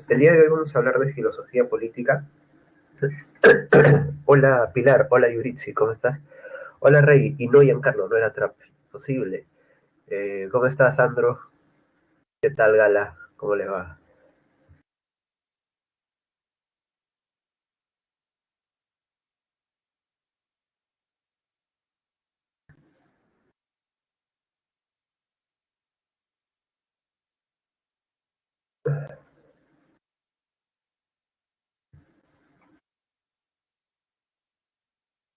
El día de hoy vamos a hablar de filosofía política. Hola Pilar, hola Yuritsi, ¿cómo estás? Hola Rey, y no Giancarlo, no era trap, posible. ¿Cómo estás, Sandro? ¿Qué tal, Gala? ¿Cómo le va?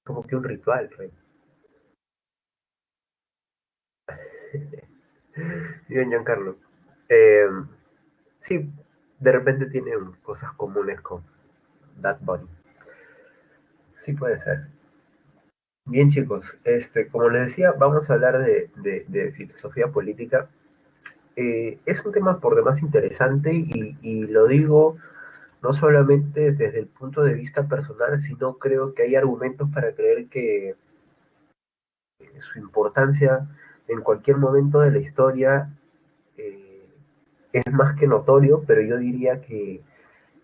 Como que un ritual, Rey. Bien, Giancarlo. Eh, sí, de repente tienen cosas comunes con Bad Bunny. Sí puede ser. Bien, chicos, como les decía, vamos a hablar de filosofía política. Es un tema por demás interesante y lo digo no solamente desde el punto de vista personal, sino creo que hay argumentos para creer que su importancia en cualquier momento de la historia eh, es más que notorio, pero yo diría que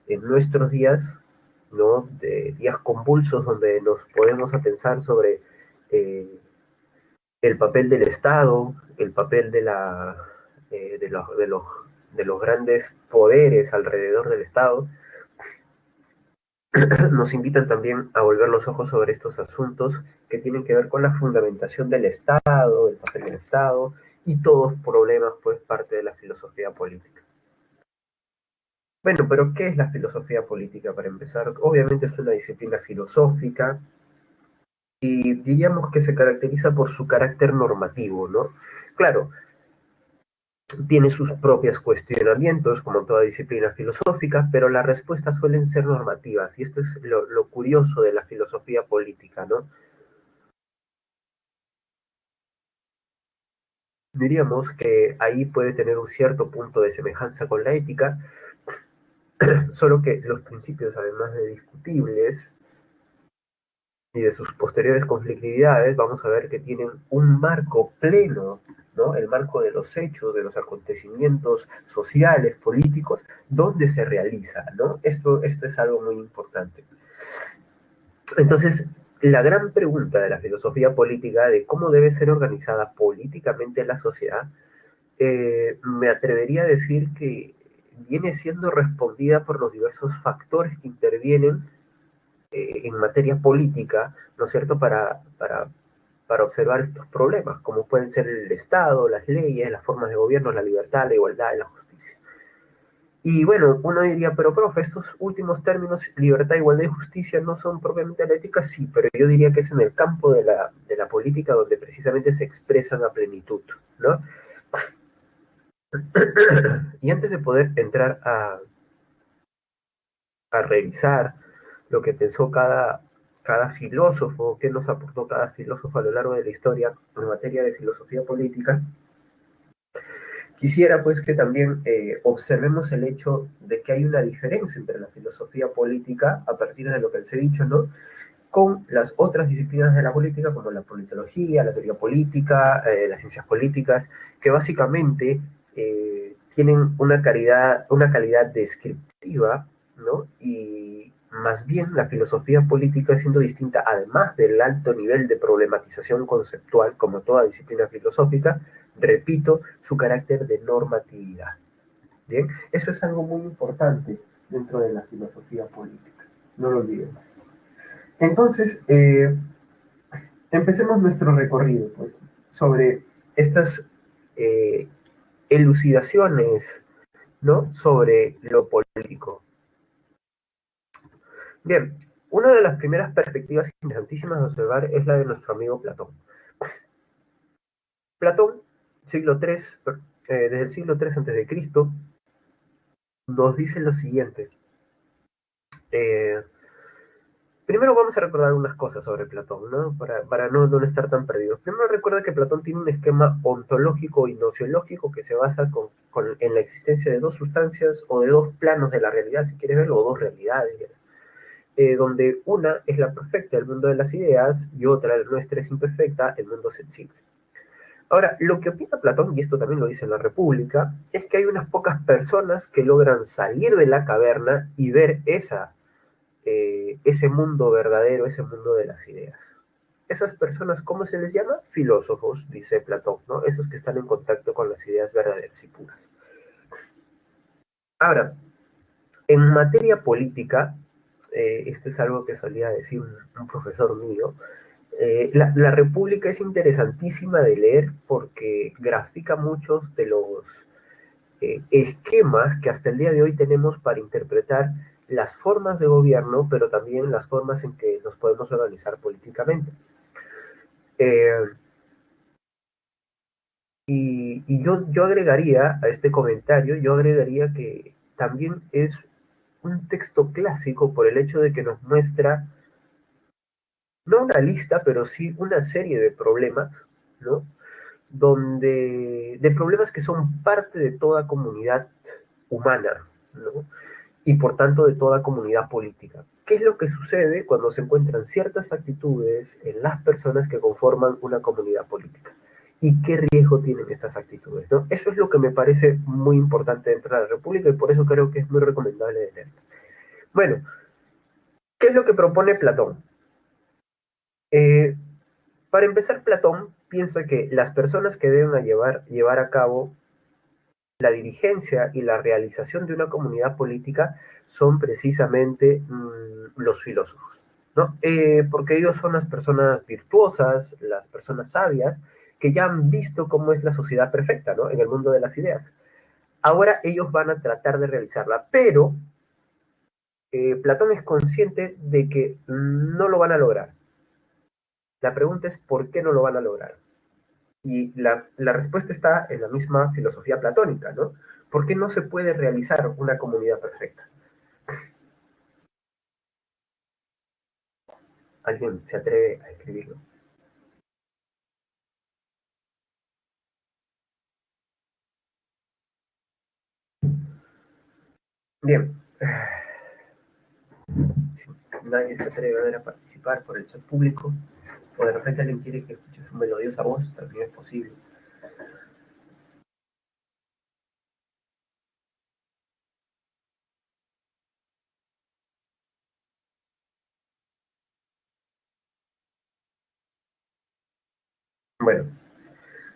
en nuestros días, ¿no? De días convulsos donde nos podemos a pensar sobre eh, el papel del Estado, el papel de los grandes poderes alrededor del Estado, nos invitan también a volver los ojos sobre estos asuntos que tienen que ver con la fundamentación del Estado, el papel del Estado y todos problemas, pues, parte de la filosofía política. Bueno, pero ¿qué es la filosofía política para empezar? Obviamente es una disciplina filosófica y diríamos que se caracteriza por su carácter normativo, ¿no? Claro, tiene sus propios cuestionamientos, como toda disciplina filosófica, pero las respuestas suelen ser normativas, y esto es lo curioso de la filosofía política, ¿no? Diríamos que ahí puede tener un cierto punto de semejanza con la ética, solo que los principios, además de discutibles y de sus posteriores conflictividades, vamos a ver que tienen un marco pleno, ¿no? El marco de los hechos, de los acontecimientos sociales, políticos, donde se realiza, ¿no? Esto es algo muy importante. Entonces, la gran pregunta de la filosofía política, de cómo debe ser organizada políticamente la sociedad, me atrevería a decir que viene siendo respondida por los diversos factores que intervienen en materia política, ¿no es cierto?, para observar estos problemas, como pueden ser el Estado, las leyes, las formas de gobierno, la libertad, la igualdad y la justicia. Y bueno, uno diría, pero profe, estos últimos términos, libertad, igualdad y justicia, no son propiamente la ética, sí, pero yo diría que es en el campo de la política donde precisamente se expresan a plenitud, ¿no? Y antes de poder entrar a revisar lo que pensó cada filósofo, qué nos aportó cada filósofo a lo largo de la historia en materia de filosofía política, quisiera pues que también observemos el hecho de que hay una diferencia entre la filosofía política, a partir de lo que les he dicho, ¿no?, con las otras disciplinas de la política, como la politología, la teoría política, las ciencias políticas, que básicamente tienen una calidad descriptiva, ¿no? Y más bien la filosofía política, siendo distinta, además del alto nivel de problematización conceptual, como toda disciplina filosófica, repito, su carácter de normatividad. Bien, eso es algo muy importante dentro de la filosofía política. No lo olvidemos. Entonces, empecemos nuestro recorrido, pues, sobre estas eh, elucidaciones, ¿no?, sobre lo político. Bien, una de las primeras perspectivas interesantísimas de observar es la de nuestro amigo Platón. Platón, siglo III, desde el siglo III antes de Cristo, nos dice lo siguiente. Eh, Primero vamos a recordar unas cosas sobre Platón, ¿no? Para no estar tan perdidos. Primero recuerda que Platón tiene un esquema ontológico y nociológico que se basa en la existencia de dos sustancias o de dos planos de la realidad, si quieres verlo, o dos realidades, donde una es la perfecta, el mundo de las ideas, y otra, nuestra, es imperfecta, el mundo sensible. Ahora, lo que opina Platón, y esto también lo dice en la República, es que hay unas pocas personas que logran salir de la caverna y ver ese mundo verdadero, ese mundo de las ideas. Esas personas, ¿cómo se les llama? Filósofos, dice Platón, ¿no? Esos que están en contacto con las ideas verdaderas y puras. Ahora, en materia política, esto es algo que solía decir un profesor mío, la República es interesantísima de leer porque grafica muchos de los esquemas que hasta el día de hoy tenemos para interpretar las formas de gobierno, pero también las formas en que nos podemos organizar políticamente. Eh, y yo agregaría a este comentario, yo agregaría que también es un texto clásico por el hecho de que nos muestra, no una lista, pero sí una serie de problemas, ¿no? De problemas que son parte de toda comunidad humana, ¿no? Y por tanto de toda comunidad política. ¿Qué es lo que sucede cuando se encuentran ciertas actitudes en las personas que conforman una comunidad política? ¿Y qué riesgo tienen estas actitudes? ¿No? Eso es lo que me parece muy importante dentro de la República y por eso creo que es muy recomendable leerla. Bueno, ¿qué es lo que propone Platón? Eh, para empezar, Platón piensa que las personas que deben llevar a cabo la dirigencia y la realización de una comunidad política son precisamente los filósofos, ¿no? Porque ellos son las personas virtuosas, las personas sabias, que ya han visto cómo es la sociedad perfecta, ¿no? En el mundo de las ideas. Ahora ellos van a tratar de realizarla, pero Platón es consciente de que no lo van a lograr. La pregunta es ¿por qué no lo van a lograr? Y la respuesta está en la misma filosofía platónica, ¿no? ¿Por qué no se puede realizar una comunidad perfecta? ¿Alguien se atreve a escribirlo? Bien, si nadie se atreve a ver a participar por el chat público, o de repente alguien quiere que escuche su melodiosa voz, también es posible. Bueno,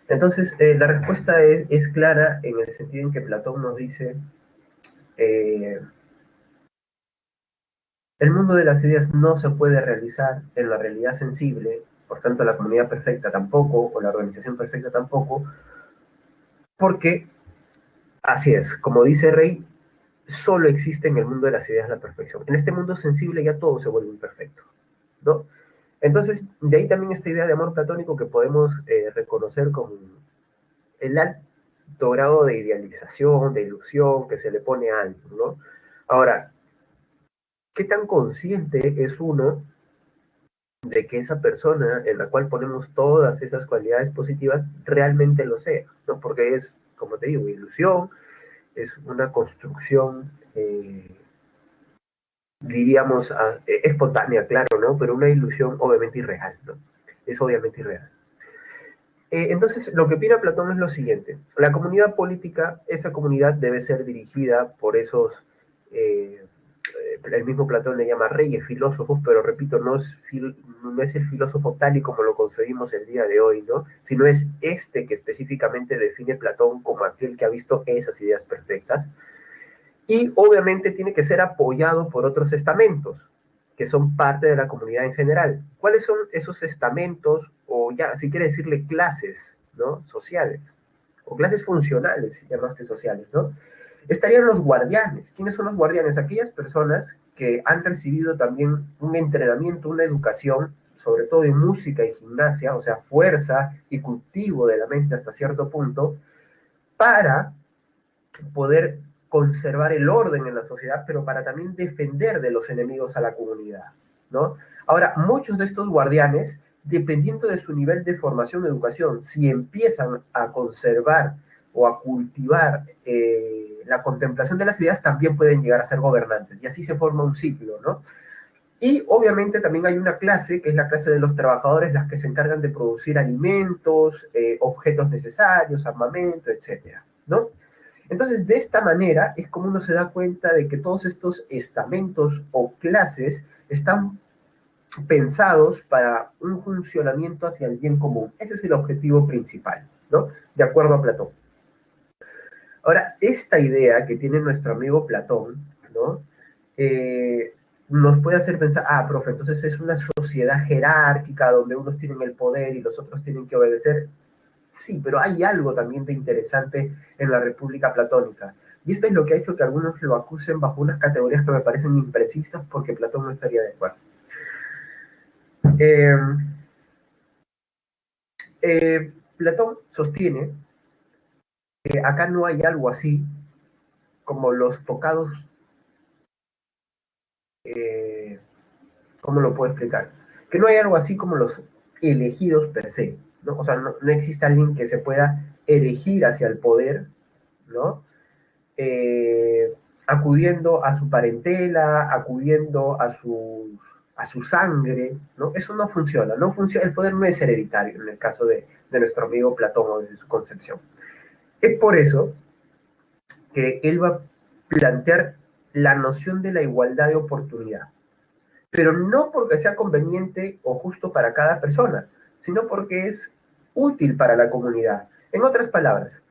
entonces la respuesta es clara en el sentido en que Platón nos dice eh, el mundo de las ideas no se puede realizar en la realidad sensible, por tanto la comunidad perfecta tampoco, o la organización perfecta tampoco, porque así es, como dice Rey, solo existe en el mundo de las ideas la perfección. En este mundo sensible ya todo se vuelve imperfecto, ¿no? Entonces, de ahí también esta idea de amor platónico que podemos reconocer como el alto grado de idealización, de ilusión que se le pone a algo, ¿no? Ahora, ¿qué tan consciente es uno de que esa persona en la cual ponemos todas esas cualidades positivas realmente lo sea? ¿No? Porque es, como te digo, ilusión, es una construcción, diríamos, espontánea, claro, ¿no? Pero una ilusión obviamente irreal, ¿no? Es obviamente irreal. Entonces, lo que opina Platón es lo siguiente. La comunidad política, esa comunidad debe ser dirigida por esos, eh, el mismo Platón le llama reyes, filósofos, pero repito, no es el filósofo tal y como lo concebimos el día de hoy, ¿no? Sino es este que específicamente define Platón como aquel que ha visto esas ideas perfectas. Y obviamente tiene que ser apoyado por otros estamentos, que son parte de la comunidad en general. ¿Cuáles son esos estamentos, o ya, si quiere decirle clases, ¿no? Sociales, o clases funcionales, ya más que sociales, ¿no? Estarían los guardianes. ¿Quiénes son los guardianes? Aquellas personas que han recibido también un entrenamiento, una educación, sobre todo en música y gimnasia, o sea, fuerza y cultivo de la mente hasta cierto punto, para poder conservar el orden en la sociedad, pero para también defender de los enemigos a la comunidad, ¿no? Ahora, muchos de estos guardianes, dependiendo de su nivel de formación y educación, si empiezan a conservar o a cultivar la contemplación de las ideas, también pueden llegar a ser gobernantes, y así se forma un ciclo, ¿no? Y obviamente también hay una clase, que es la clase de los trabajadores, las que se encargan de producir alimentos, objetos necesarios, armamento, etcétera, ¿no? Entonces, de esta manera es como uno se da cuenta de que todos estos estamentos o clases están pensados para un funcionamiento hacia el bien común. Ese es el objetivo principal, ¿no? De acuerdo a Platón. Ahora, esta idea que tiene nuestro amigo Platón, ¿no? Nos puede hacer pensar, profe, entonces es una sociedad jerárquica donde unos tienen el poder y los otros tienen que obedecer. Sí, pero hay algo también de interesante en la República Platónica. Y esto es lo que ha hecho que algunos lo acusen bajo unas categorías que me parecen imprecisas porque Platón no estaría de acuerdo. Eh, Platón sostiene que acá no hay algo así como los tocados, ¿cómo lo puedo explicar? Que no hay algo así como los elegidos per se, ¿no? O sea, no existe alguien que se pueda elegir hacia el poder, ¿no? Eh, acudiendo a su parentela, acudiendo a su sangre, ¿no? Eso no funciona, no funciona, el poder no es hereditario en el caso de nuestro amigo Platón o desde su concepción. Es por eso que él va a plantear la noción de la igualdad de oportunidad, pero no porque sea conveniente o justo para cada persona, sino porque es útil para la comunidad. En otras palabras,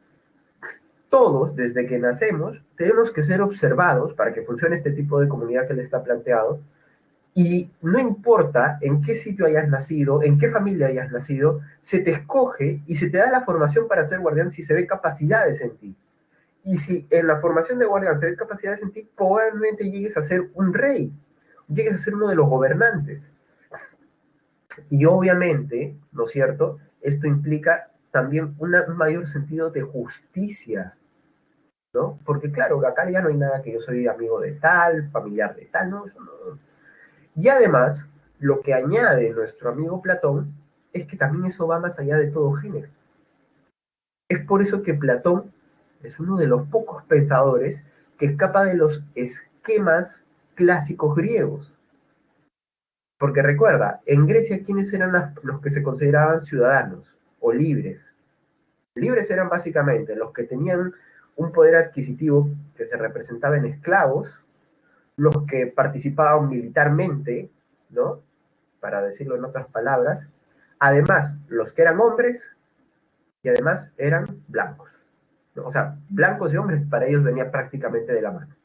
todos, desde que nacemos, tenemos que ser observados para que funcione este tipo de comunidad que le está planteado, y no importa en qué sitio hayas nacido, en qué familia hayas nacido, se te escoge y se te da la formación para ser guardián si se ve capacidades en ti. Y si en la formación de guardián se ve capacidades en ti, probablemente llegues a ser un rey, llegues a ser uno de los gobernantes. Y obviamente, ¿no es cierto? Esto implica también un mayor sentido de justicia, ¿no? Porque claro, acá ya no hay nada que yo soy amigo de tal, familiar de tal, ¿no? Eso no. Y además, lo que añade nuestro amigo Platón es que también eso va más allá de todo género. Es por eso que Platón es uno de los pocos pensadores que escapa de los esquemas clásicos griegos. Porque recuerda, en Grecia, ¿quiénes eran los que se consideraban ciudadanos o libres? Libres eran básicamente los que tenían un poder adquisitivo que se representaba en esclavos, los que participaban militarmente, ¿no? Para decirlo en otras palabras, además los que eran hombres y además eran blancos, ¿no? O sea, blancos y hombres para ellos venía prácticamente de la mano.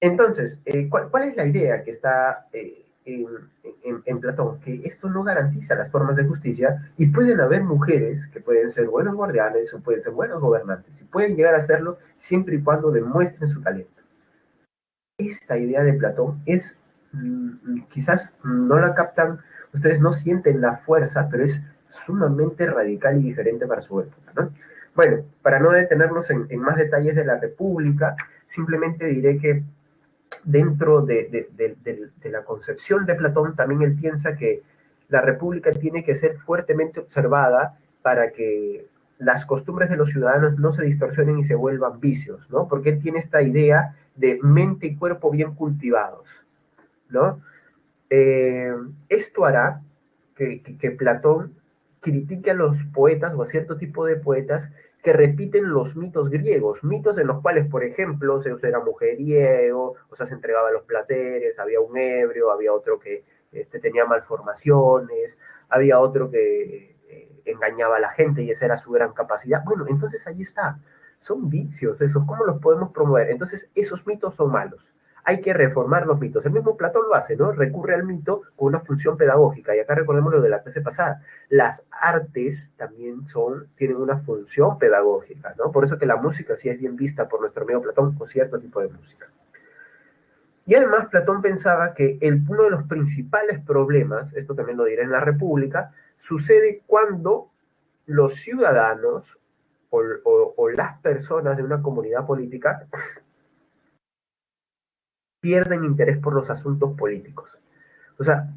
Entonces, ¿cuál es la idea que está en Platón? Que esto no garantiza las formas de justicia y pueden haber mujeres que pueden ser buenos guardianes o pueden ser buenos gobernantes y pueden llegar a serlo siempre y cuando demuestren su talento. Esta idea de Platón es, quizás no la captan, ustedes no sienten la fuerza, pero es sumamente radical y diferente para su época, ¿no? Bueno, para no detenernos en más detalles de la República, simplemente diré que dentro de la concepción de Platón, también él piensa que la república tiene que ser fuertemente observada para que las costumbres de los ciudadanos no se distorsionen y se vuelvan vicios, ¿no? Porque él tiene esta idea de mente y cuerpo bien cultivados, ¿no? Eh, Esto hará que Platón critique a los poetas o a cierto tipo de poetas que repiten los mitos griegos, mitos en los cuales, por ejemplo, Zeus era mujeriego, o sea, se entregaba a los placeres, había un ebrio, había otro que tenía malformaciones, había otro que engañaba a la gente y esa era su gran capacidad. Bueno, entonces ahí está, son vicios esos, ¿cómo los podemos promover? Entonces, esos mitos son malos, hay que reformar los mitos. El mismo Platón lo hace, ¿no? Recurre al mito con una función pedagógica. Y acá recordemos lo de la clase pasada. Las artes también tienen una función pedagógica, ¿no? Por eso que la música sí es bien vista por nuestro amigo Platón con cierto tipo de música. Y además Platón pensaba que uno de los principales problemas, esto también lo diré en la República, sucede cuando los ciudadanos o las personas de una comunidad política pierden interés por los asuntos políticos. O sea,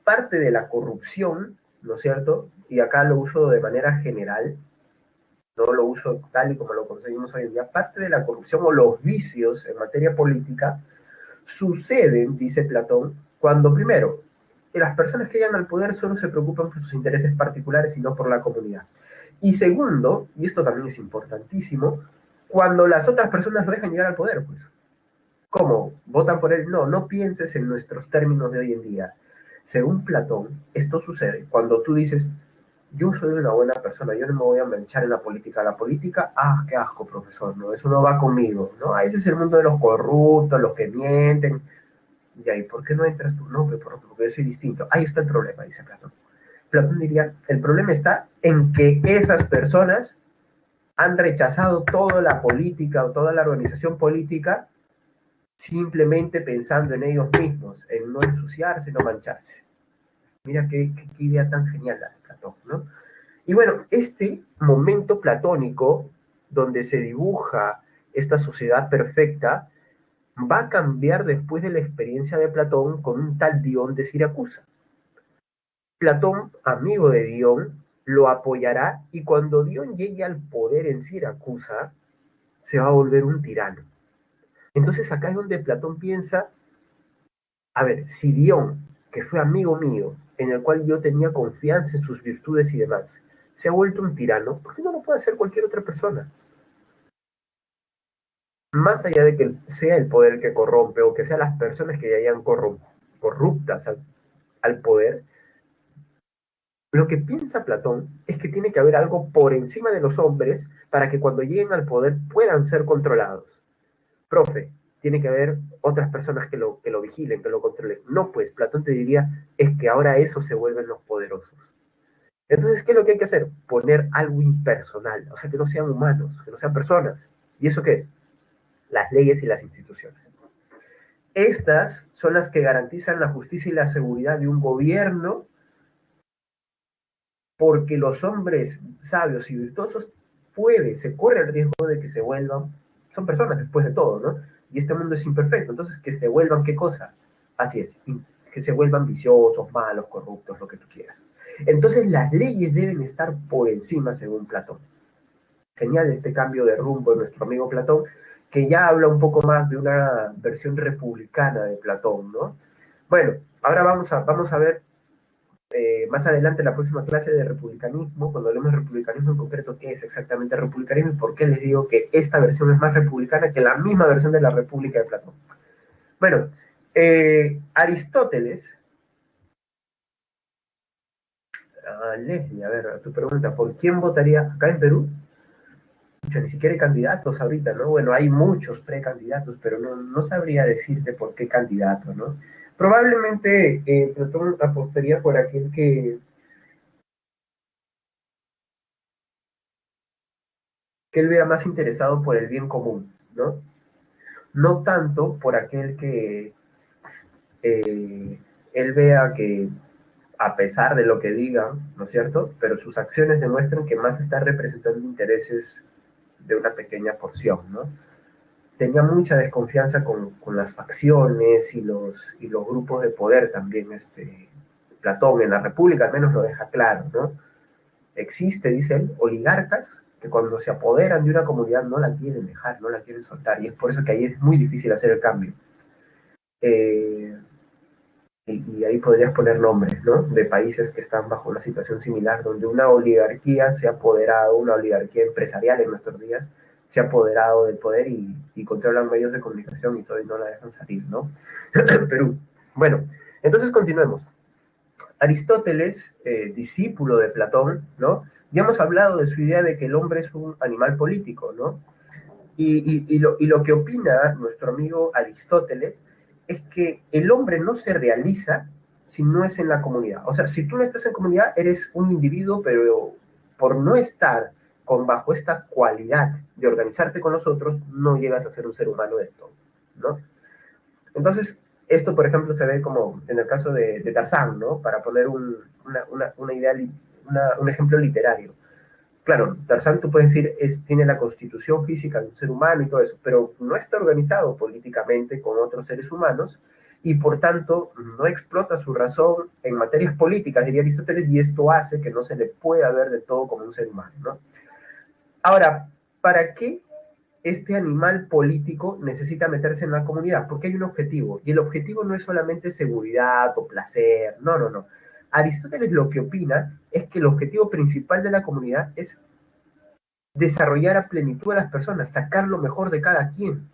parte de la corrupción, ¿no es cierto? Y acá lo uso de manera general, no lo uso tal y como lo conseguimos hoy en día, parte de la corrupción o los vicios en materia política suceden, dice Platón, Cuando primero, las personas que llegan al poder solo se preocupan por sus intereses particulares y no por la comunidad. Y segundo, y esto también es importantísimo, cuando las otras personas lo dejan llegar al poder, pues. ¿Cómo? ¿Votan por él? No, no pienses en nuestros términos de hoy en día. Según Platón, esto sucede cuando tú dices, yo soy una buena persona, yo no me voy a manchar en la política. La política, ah, qué asco, profesor, no, eso no va conmigo, ¿no? Ese es el mundo de los corruptos, los que mienten. Y ahí, ¿por qué no entras tú? No, porque yo soy distinto. Ahí está el problema, dice Platón. Platón diría, el problema está en que esas personas han rechazado toda la política o toda la organización política simplemente pensando en ellos mismos, en no ensuciarse, no mancharse. Mira qué idea tan genial la de Platón, ¿no? Y bueno, este momento platónico, donde se dibuja esta sociedad perfecta, va a cambiar después de la experiencia de Platón con un tal Dión de Siracusa. Platón, amigo de Dión, lo apoyará y cuando Dión llegue al poder en Siracusa, se va a volver un tirano. Entonces acá es donde Platón piensa, a ver, si Dion, que fue amigo mío, en el cual yo tenía confianza en sus virtudes y demás, se ha vuelto un tirano, ¿por qué no lo puede hacer cualquier otra persona? Más allá de que sea el poder que corrompe o que sean las personas que ya hayan corruptas al poder, lo que piensa Platón es que tiene que haber algo por encima de los hombres para que cuando lleguen al poder puedan ser controlados. Profe, tiene que haber otras personas que lo vigilen, que lo controlen. No, pues Platón te diría, es que ahora esos se vuelven los poderosos. Entonces, ¿qué es lo que hay que hacer? Poner algo impersonal, o sea, que no sean humanos, que no sean personas. ¿Y eso qué es? Las leyes y las instituciones. Estas son las que garantizan la justicia y la seguridad de un gobierno porque los hombres sabios y virtuosos se corre el riesgo de que se vuelvan, son personas después de todo, ¿no? Y este mundo es imperfecto, entonces que se vuelvan, ¿qué cosa? Así es, que se vuelvan viciosos, malos, corruptos, lo que tú quieras. Entonces las leyes deben estar por encima, según Platón. Genial este cambio de rumbo de nuestro amigo Platón, que ya habla un poco más de una versión republicana de Platón, ¿no? Bueno, ahora vamos a ver más adelante en la próxima clase de republicanismo, cuando hablemos de republicanismo en concreto, qué es exactamente el republicanismo y por qué les digo que esta versión es más republicana que la misma versión de la República de Platón. Bueno, Aristóteles, Leslie, a ver, tu pregunta, ¿por quién votaría acá en Perú? Ni siquiera hay candidatos ahorita, ¿no? Bueno, hay muchos precandidatos, pero no sabría decirte por qué candidato, ¿no? Probablemente Platón apostaría por aquel que él vea más interesado por el bien común, ¿no? No tanto por aquel que él vea que a pesar de lo que digan, ¿no es cierto? Pero sus acciones demuestran que más está representando intereses de una pequeña porción, ¿no? Tenía mucha desconfianza con las facciones y los grupos de poder también, Platón en la República al menos lo deja claro, ¿no? Existe, dice él, oligarcas que cuando se apoderan de una comunidad no la quieren dejar, no la quieren soltar, y es por eso que ahí es muy difícil hacer el cambio. Eh, y ahí podrías poner nombres, ¿no? De países que están bajo una situación similar, donde una oligarquía se ha apoderado, una oligarquía empresarial en nuestros días, se ha apoderado del poder y controlan medios de comunicación y todo, y no la dejan salir, ¿no? Perú. Bueno, entonces continuemos. Aristóteles, discípulo de Platón, ¿no? Ya hemos hablado de su idea de que el hombre es un animal político, ¿no? Y lo que opina nuestro amigo Aristóteles es que el hombre no se realiza si no es en la comunidad. O sea, si tú no estás en comunidad, eres un individuo, pero por no estar bajo esta cualidad de organizarte con los otros, no llegas a ser un ser humano del todo, ¿no? Entonces, esto, por ejemplo, se ve como en el caso de Tarzán, ¿no? Para poner una idea, un ejemplo literario. Claro, Tarzán, tú puedes decir, tiene la constitución física de un ser humano y todo eso, pero no está organizado políticamente con otros seres humanos y por tanto no explota su razón en materias políticas, diría Aristóteles, y esto hace que no se le pueda ver del todo como un ser humano, ¿no? Ahora, ¿para qué este animal político necesita meterse en la comunidad porque hay un objetivo, y el objetivo no es solamente seguridad o placer, no, no, no. Aristóteles lo que opina es que el objetivo principal de la comunidad es desarrollar a plenitud a las personas, sacar lo mejor de cada quien,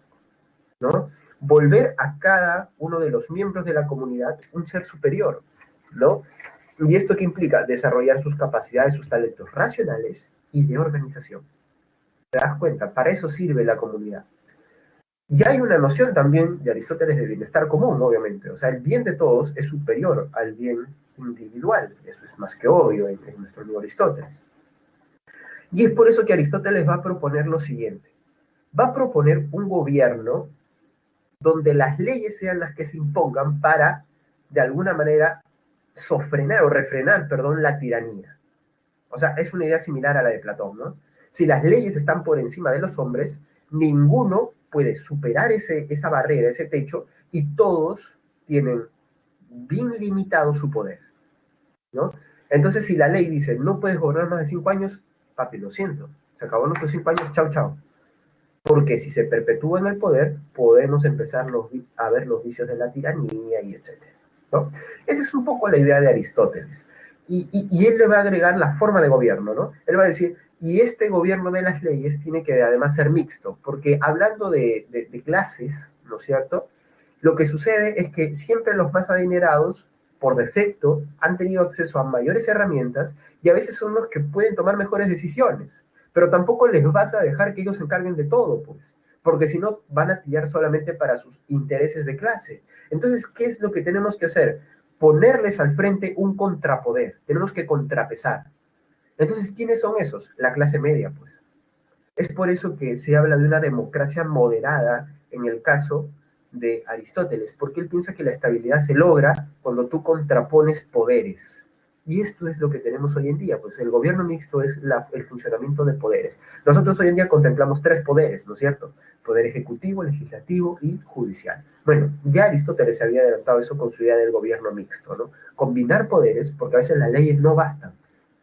¿no? Volver a cada uno de los miembros de la comunidad un ser superior, ¿no? ¿Y esto qué implica? Desarrollar sus capacidades, sus talentos racionales y de organización. ¿Te das cuenta? Para eso sirve la comunidad. Y hay una noción también de Aristóteles de bienestar común, obviamente. O sea, el bien de todos es superior al bien individual. Eso es más que obvio en nuestro amigo Aristóteles. Y es por eso que Aristóteles va a proponer lo siguiente. Va a proponer un gobierno donde las leyes sean las que se impongan para, de alguna manera, sofrenar o refrenar, perdón, la tiranía. O sea, es una idea similar a la de Platón, ¿no? Si las leyes están por encima de los hombres, ninguno puede superar esa barrera, ese techo, y todos tienen bien limitado su poder, ¿no? Entonces, si la ley dice, no puedes gobernar más de 5 años, papi, lo siento, se acabó nuestros 5 años, chao, chao. Porque si se perpetúa en el poder, podemos empezar a ver los vicios de la tiranía y etcétera, ¿no? Esa es un poco la idea de Aristóteles. Y él le va a agregar la forma de gobierno, ¿no? Él va a decir, y este gobierno de las leyes tiene que además ser mixto, porque hablando de clases, ¿no es cierto? Lo que sucede es que siempre los más adinerados, por defecto, han tenido acceso a mayores herramientas y a veces son los que pueden tomar mejores decisiones. Pero tampoco les vas a dejar que ellos se encarguen de todo, pues, porque si no van a tirar solamente para sus intereses de clase. Entonces, ¿qué es lo que tenemos que hacer? Ponerles al frente un contrapoder, tenemos que contrapesar. Entonces, ¿quiénes son esos? La clase media, pues. Es por eso que se habla de una democracia moderada en el caso de Aristóteles, porque él piensa que la estabilidad se logra cuando tú contrapones poderes. Y esto es lo que tenemos hoy en día, pues el gobierno mixto es el funcionamiento de poderes. Nosotros hoy en día contemplamos 3 poderes, ¿no es cierto? Poder ejecutivo, legislativo y judicial. Bueno, ya Aristóteles se había adelantado eso con su idea del gobierno mixto, ¿no? Combinar poderes, porque a veces las leyes no bastan.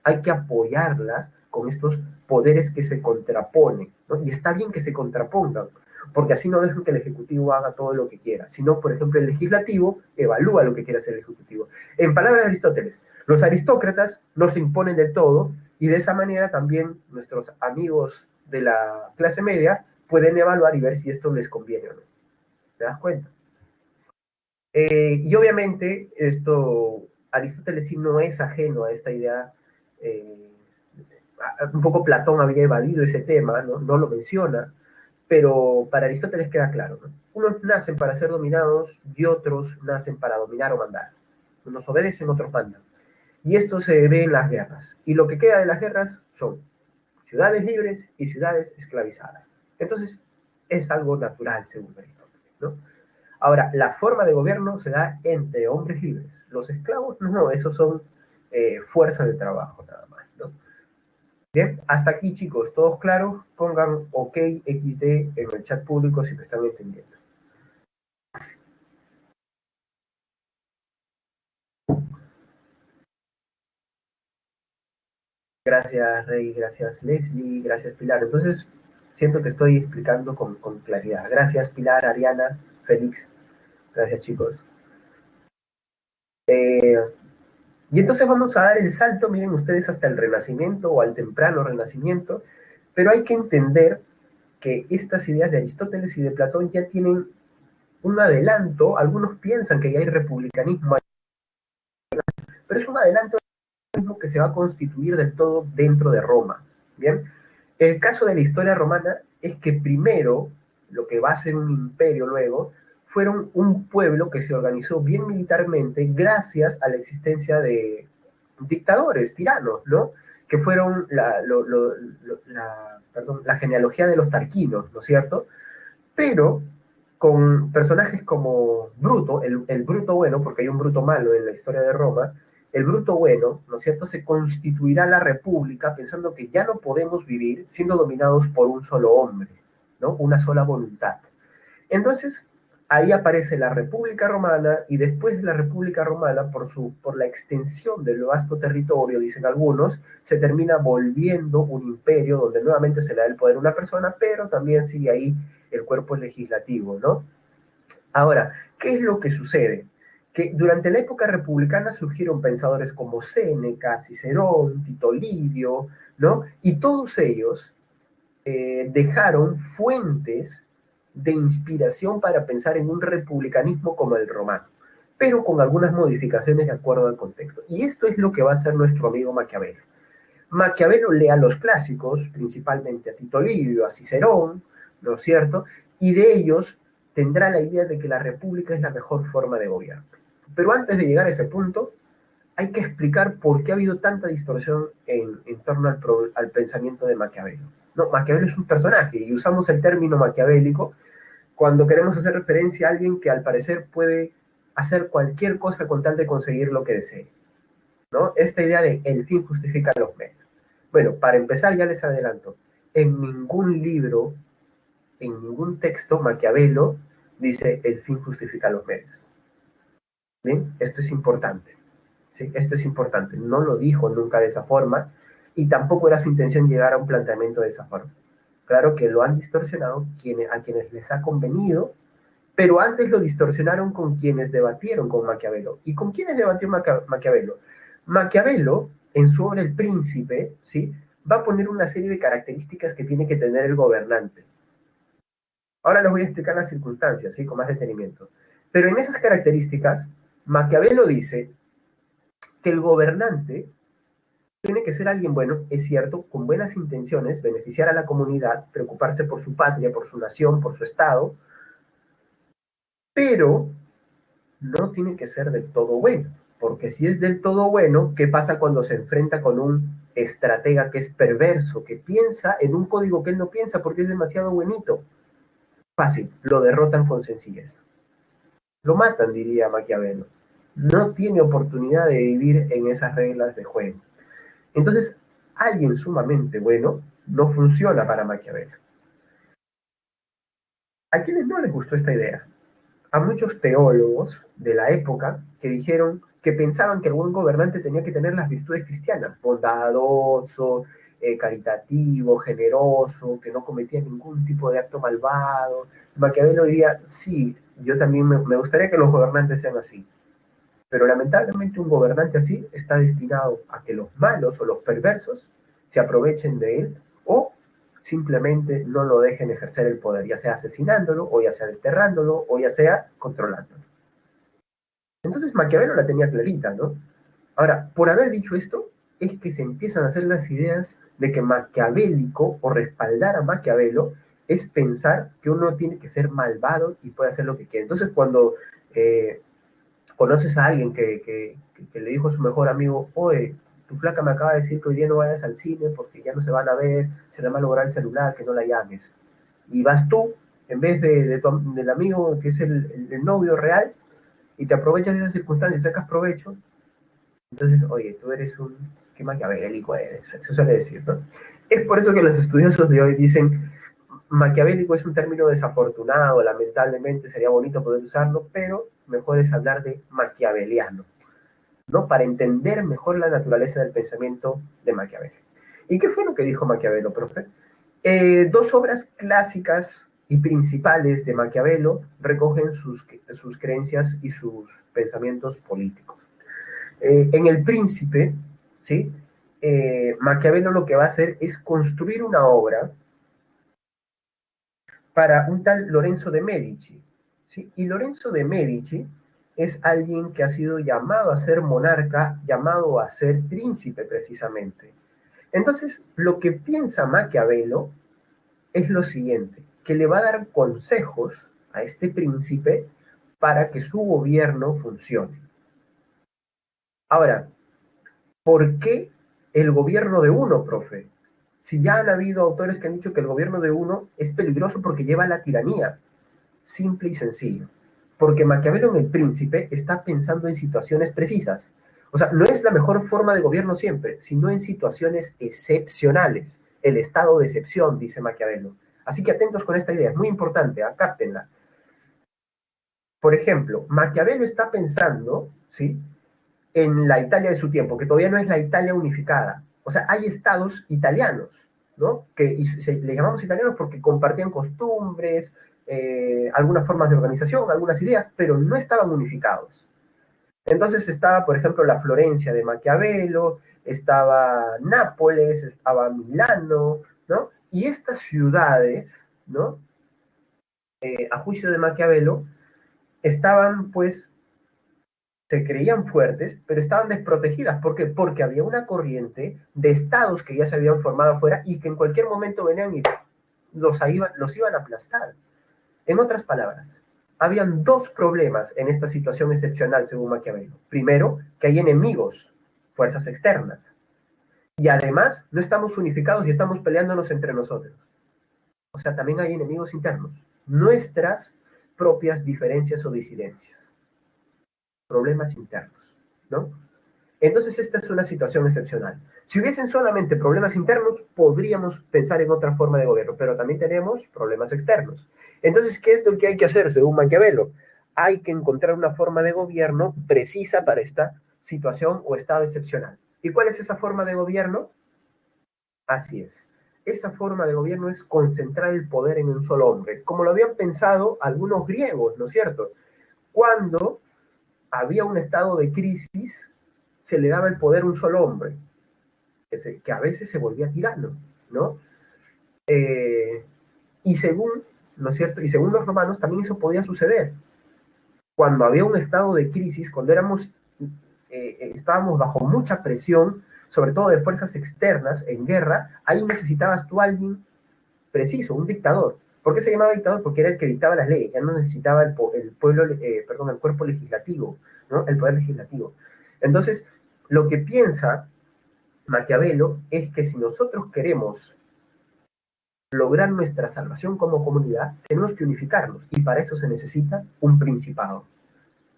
Hay que apoyarlas con estos poderes que se contraponen, ¿no? Y está bien que se contrapongan, porque así no dejan que el Ejecutivo haga todo lo que quiera, sino, por ejemplo, el Legislativo evalúa lo que quiere hacer el Ejecutivo. En palabras de Aristóteles, los aristócratas no se imponen del todo, y de esa manera también nuestros amigos de la clase media pueden evaluar y ver si esto les conviene o no. ¿Te das cuenta? Y obviamente esto, Aristóteles sí no es ajeno a esta idea. eh, un poco Platón había evadido ese tema, ¿no? No lo menciona, pero para Aristóteles queda claro, ¿no? Unos nacen para ser dominados y otros nacen para dominar o mandar. Unos obedecen, otros mandan. Y esto se ve en las guerras. Y lo que queda de las guerras son ciudades libres y ciudades esclavizadas. Entonces, es algo natural, según Aristóteles, ¿no? Ahora, la forma de gobierno se da entre hombres libres. Los esclavos, no, esos son fuerza de trabajo nada más, ¿no? Bien, hasta aquí chicos, ¿todos claros? Pongan OK XD en el chat público si me están entendiendo. Gracias Rey, gracias Leslie, gracias Pilar. Entonces, siento que estoy explicando con claridad. Gracias Pilar, Ariana, Félix, gracias chicos. Y entonces vamos a dar el salto, miren ustedes, hasta el Renacimiento o al temprano Renacimiento, pero hay que entender que estas ideas de Aristóteles y de Platón ya tienen un adelanto. Algunos piensan que ya hay republicanismo, pero es un adelanto que se va a constituir del todo dentro de Roma. Bien, el caso de la historia romana es que primero, lo que va a ser un imperio luego, fueron un pueblo que se organizó bien militarmente gracias a la existencia de dictadores, tiranos, ¿no? Que fueron la genealogía de los tarquinos, ¿no es cierto? Pero con personajes como Bruto, el Bruto bueno, porque hay un Bruto malo en la historia de Roma, el Bruto bueno, ¿no es cierto?, se constituirá la república pensando que ya no podemos vivir siendo dominados por un solo hombre, ¿no? Una sola voluntad. Entonces, Ahí aparece la República Romana y después de la República Romana, por la extensión del vasto territorio, dicen algunos, se termina volviendo un imperio donde nuevamente se le da el poder a una persona, pero también sigue ahí el cuerpo legislativo, ¿no? Ahora, ¿qué es lo que sucede? Que durante la época republicana surgieron pensadores como Séneca, Cicerón, Tito Livio, ¿no? Y todos ellos dejaron fuentes de inspiración para pensar en un republicanismo como el romano, pero con algunas modificaciones de acuerdo al contexto. Y esto es lo que va a hacer nuestro amigo Maquiavelo. Maquiavelo lee a los clásicos, principalmente a Tito Livio, a Cicerón, ¿no es cierto? Y de ellos tendrá la idea de que la república es la mejor forma de gobierno. Pero antes de llegar a ese punto, hay que explicar por qué ha habido tanta distorsión en torno al pensamiento de Maquiavelo. No, Maquiavelo es un personaje y usamos el término maquiavélico cuando queremos hacer referencia a alguien que al parecer puede hacer cualquier cosa con tal de conseguir lo que desee, ¿no? Esta idea de el fin justifica los medios. Bueno, para empezar ya les adelanto, en ningún libro, en ningún texto Maquiavelo dice el fin justifica los medios. ¿Bien? Esto es importante. ¿Sí? Esto es importante. No lo dijo nunca de esa forma y tampoco era su intención llegar a un planteamiento de esa forma. Claro que lo han distorsionado a quienes les ha convenido, pero antes lo distorsionaron con quienes debatieron con Maquiavelo. ¿Y con quiénes debatió Maquiavelo? Maquiavelo, en su obra El Príncipe, ¿sí? Va a poner una serie de características que tiene que tener el gobernante. Ahora les voy a explicar las circunstancias, ¿sí? Con más detenimiento. Pero en esas características, Maquiavelo dice que el gobernante tiene que ser alguien bueno, es cierto, con buenas intenciones, beneficiar a la comunidad, preocuparse por su patria, por su nación, por su estado, pero no tiene que ser del todo bueno, porque si es del todo bueno, ¿qué pasa cuando se enfrenta con un estratega que es perverso, que piensa en un código que él no piensa porque es demasiado buenito? Fácil, lo derrotan con sencillez. Lo matan, diría Maquiavelo. No tiene oportunidad de vivir en esas reglas de juego. Entonces, alguien sumamente bueno no funciona para Maquiavelo. ¿A quienes no les gustó esta idea? A muchos teólogos de la época que dijeron que pensaban que el buen gobernante tenía que tener las virtudes cristianas, bondadoso, caritativo, generoso, que no cometía ningún tipo de acto malvado. Maquiavelo diría, sí, yo también me gustaría que los gobernantes sean así, pero lamentablemente un gobernante así está destinado a que los malos o los perversos se aprovechen de él o simplemente no lo dejen ejercer el poder, ya sea asesinándolo, o ya sea desterrándolo, o ya sea controlándolo. Entonces Maquiavelo la tenía clarita, ¿no? Ahora, por haber dicho esto, es que se empiezan a hacer las ideas de que maquiavélico o respaldar a Maquiavelo es pensar que uno tiene que ser malvado y puede hacer lo que quiere. Entonces, cuando conoces a alguien que le dijo a su mejor amigo, oye, tu flaca me acaba de decir que hoy día no vayas al cine porque ya no se van a ver, se le va a lograr el celular, que no la llames. Y vas tú, en vez del amigo que es el novio real, y te aprovechas de esas circunstancias, sacas provecho, entonces, oye, tú eres un, qué maquiavélico eres, se suele decir, ¿no? Es por eso que los estudiosos de hoy dicen, maquiavélico es un término desafortunado, lamentablemente sería bonito poder usarlo, pero mejor es hablar de maquiaveliano, ¿no? Para entender mejor la naturaleza del pensamiento de Maquiavelo. ¿Y qué fue lo que dijo Maquiavelo, profe? Dos obras clásicas y principales de Maquiavelo recogen sus creencias y sus pensamientos políticos. En El Príncipe, ¿sí? Maquiavelo lo que va a hacer es construir una obra para un tal Lorenzo de Medici, ¿sí? Y Lorenzo de Medici es alguien que ha sido llamado a ser monarca, llamado a ser príncipe precisamente. Entonces, lo que piensa Maquiavelo es lo siguiente, que le va a dar consejos a este príncipe para que su gobierno funcione. Ahora, ¿por qué el gobierno de uno, profe? Si ya han habido autores que han dicho que el gobierno de uno es peligroso porque lleva a la tiranía. Simple y sencillo. Porque Maquiavelo en El Príncipe está pensando en situaciones precisas. O sea, no es la mejor forma de gobierno siempre, sino en situaciones excepcionales. El estado de excepción, dice Maquiavelo. Así que atentos con esta idea, es muy importante, cáptenla. Por ejemplo, Maquiavelo está pensando, ¿sí?, en la Italia de su tiempo, que todavía no es la Italia unificada. O sea, hay estados italianos, ¿no? Que le llamamos italianos porque compartían costumbres, algunas formas de organización, algunas ideas, pero no estaban unificados. Entonces estaba, por ejemplo, la Florencia de Maquiavelo, estaba Nápoles, estaba Milano, ¿no? Y estas ciudades, ¿no? A juicio de Maquiavelo, estaban, pues, se creían fuertes, pero estaban desprotegidas. ¿Por qué? Porque había una corriente de estados que ya se habían formado afuera y que en cualquier momento venían y los iban a aplastar. En otras palabras, habían dos problemas en esta situación excepcional, según Maquiavelo. Primero, que hay enemigos, fuerzas externas. Y además, no estamos unificados y estamos peleándonos entre nosotros. O sea, también hay enemigos internos. Nuestras propias diferencias o disidencias. Problemas internos, ¿no? Entonces esta es una situación excepcional. Si hubiesen solamente problemas internos, podríamos pensar en otra forma de gobierno, pero también tenemos problemas externos. Entonces, ¿qué es lo que hay que hacer según Maquiavelo? Hay que encontrar una forma de gobierno precisa para esta situación o estado excepcional. ¿Y cuál es esa forma de gobierno? Así es. Esa forma de gobierno es concentrar el poder en un solo hombre, como lo habían pensado algunos griegos, ¿no es cierto? Cuando había un estado de crisis, se le daba el poder a un solo hombre, que a veces se volvía tirano, ¿no? Y según, ¿no es cierto? Y según los romanos también eso podía suceder. Cuando había un estado de crisis, cuando estábamos bajo mucha presión, sobre todo de fuerzas externas en guerra, ahí necesitabas tú a alguien preciso, un dictador. ¿Por qué se llamaba dictador? Porque era el que dictaba las leyes, ya no necesitaba el pueblo, perdón, el cuerpo legislativo, ¿no? El poder legislativo. Entonces, lo que piensa Maquiavelo es que si nosotros queremos lograr nuestra salvación como comunidad, tenemos que unificarnos y para eso se necesita un principado.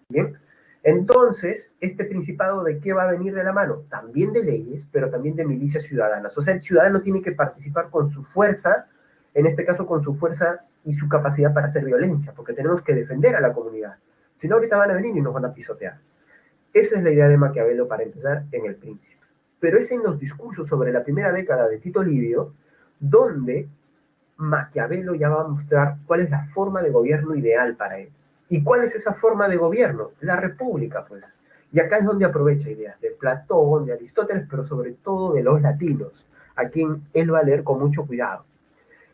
¿Bien? Entonces, ¿este principado de qué va a venir de la mano? También de leyes, pero también de milicias ciudadanas. O sea, el ciudadano tiene que participar con su fuerza, en este caso con su fuerza y su capacidad para hacer violencia, porque tenemos que defender a la comunidad. Si no, ahorita van a venir y nos van a pisotear. Esa es la idea de Maquiavelo para empezar en El Príncipe. Pero es en los discursos sobre la primera década de Tito Livio donde Maquiavelo ya va a mostrar cuál es la forma de gobierno ideal para él. ¿Y cuál es esa forma de gobierno? La república, pues. Y acá es donde aprovecha ideas de Platón, de Aristóteles, pero sobre todo de los latinos, a quien él va a leer con mucho cuidado.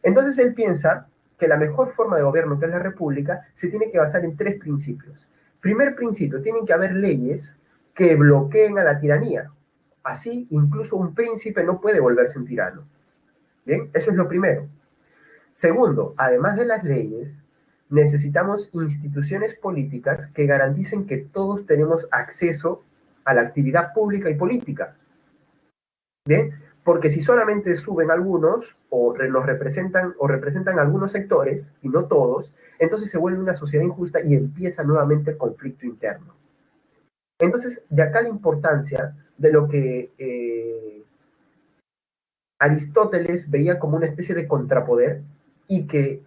Entonces él piensa que la mejor forma de gobierno, que es la república, se tiene que basar en tres principios. Primer principio, tienen que haber leyes que bloqueen a la tiranía. Así, incluso un príncipe no puede volverse un tirano. ¿Bien? Eso es lo primero. Segundo, además de las leyes, necesitamos instituciones políticas que garanticen que todos tenemos acceso a la actividad pública y política. ¿Bien? Porque si solamente suben algunos o nos representan o representan algunos sectores y no todos, entonces se vuelve una sociedad injusta y empieza nuevamente el conflicto interno. Entonces, de acá la importancia de lo que Aristóteles veía como una especie de contrapoder y que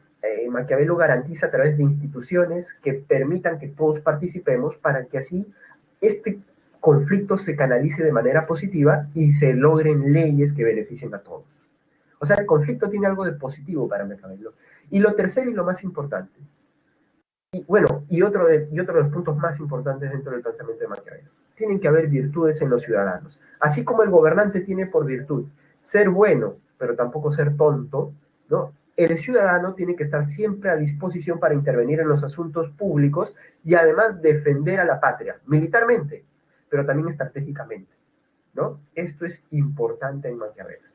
Maquiavelo garantiza a través de instituciones que permitan que todos participemos para que así este conflicto se canalice de manera positiva y se logren leyes que beneficien a todos. O sea, el conflicto tiene algo de positivo para Maquiavelo. Y lo tercero y lo más importante, y bueno, y otro de los puntos más importantes dentro del pensamiento de Maquiavelo, tienen que haber virtudes en los ciudadanos. Así como el gobernante tiene por virtud ser bueno, pero tampoco ser tonto, ¿no? El ciudadano tiene que estar siempre a disposición para intervenir en los asuntos públicos y además defender a la patria, militarmente, pero también estratégicamente, ¿no? Esto es importante en Maquiavelo.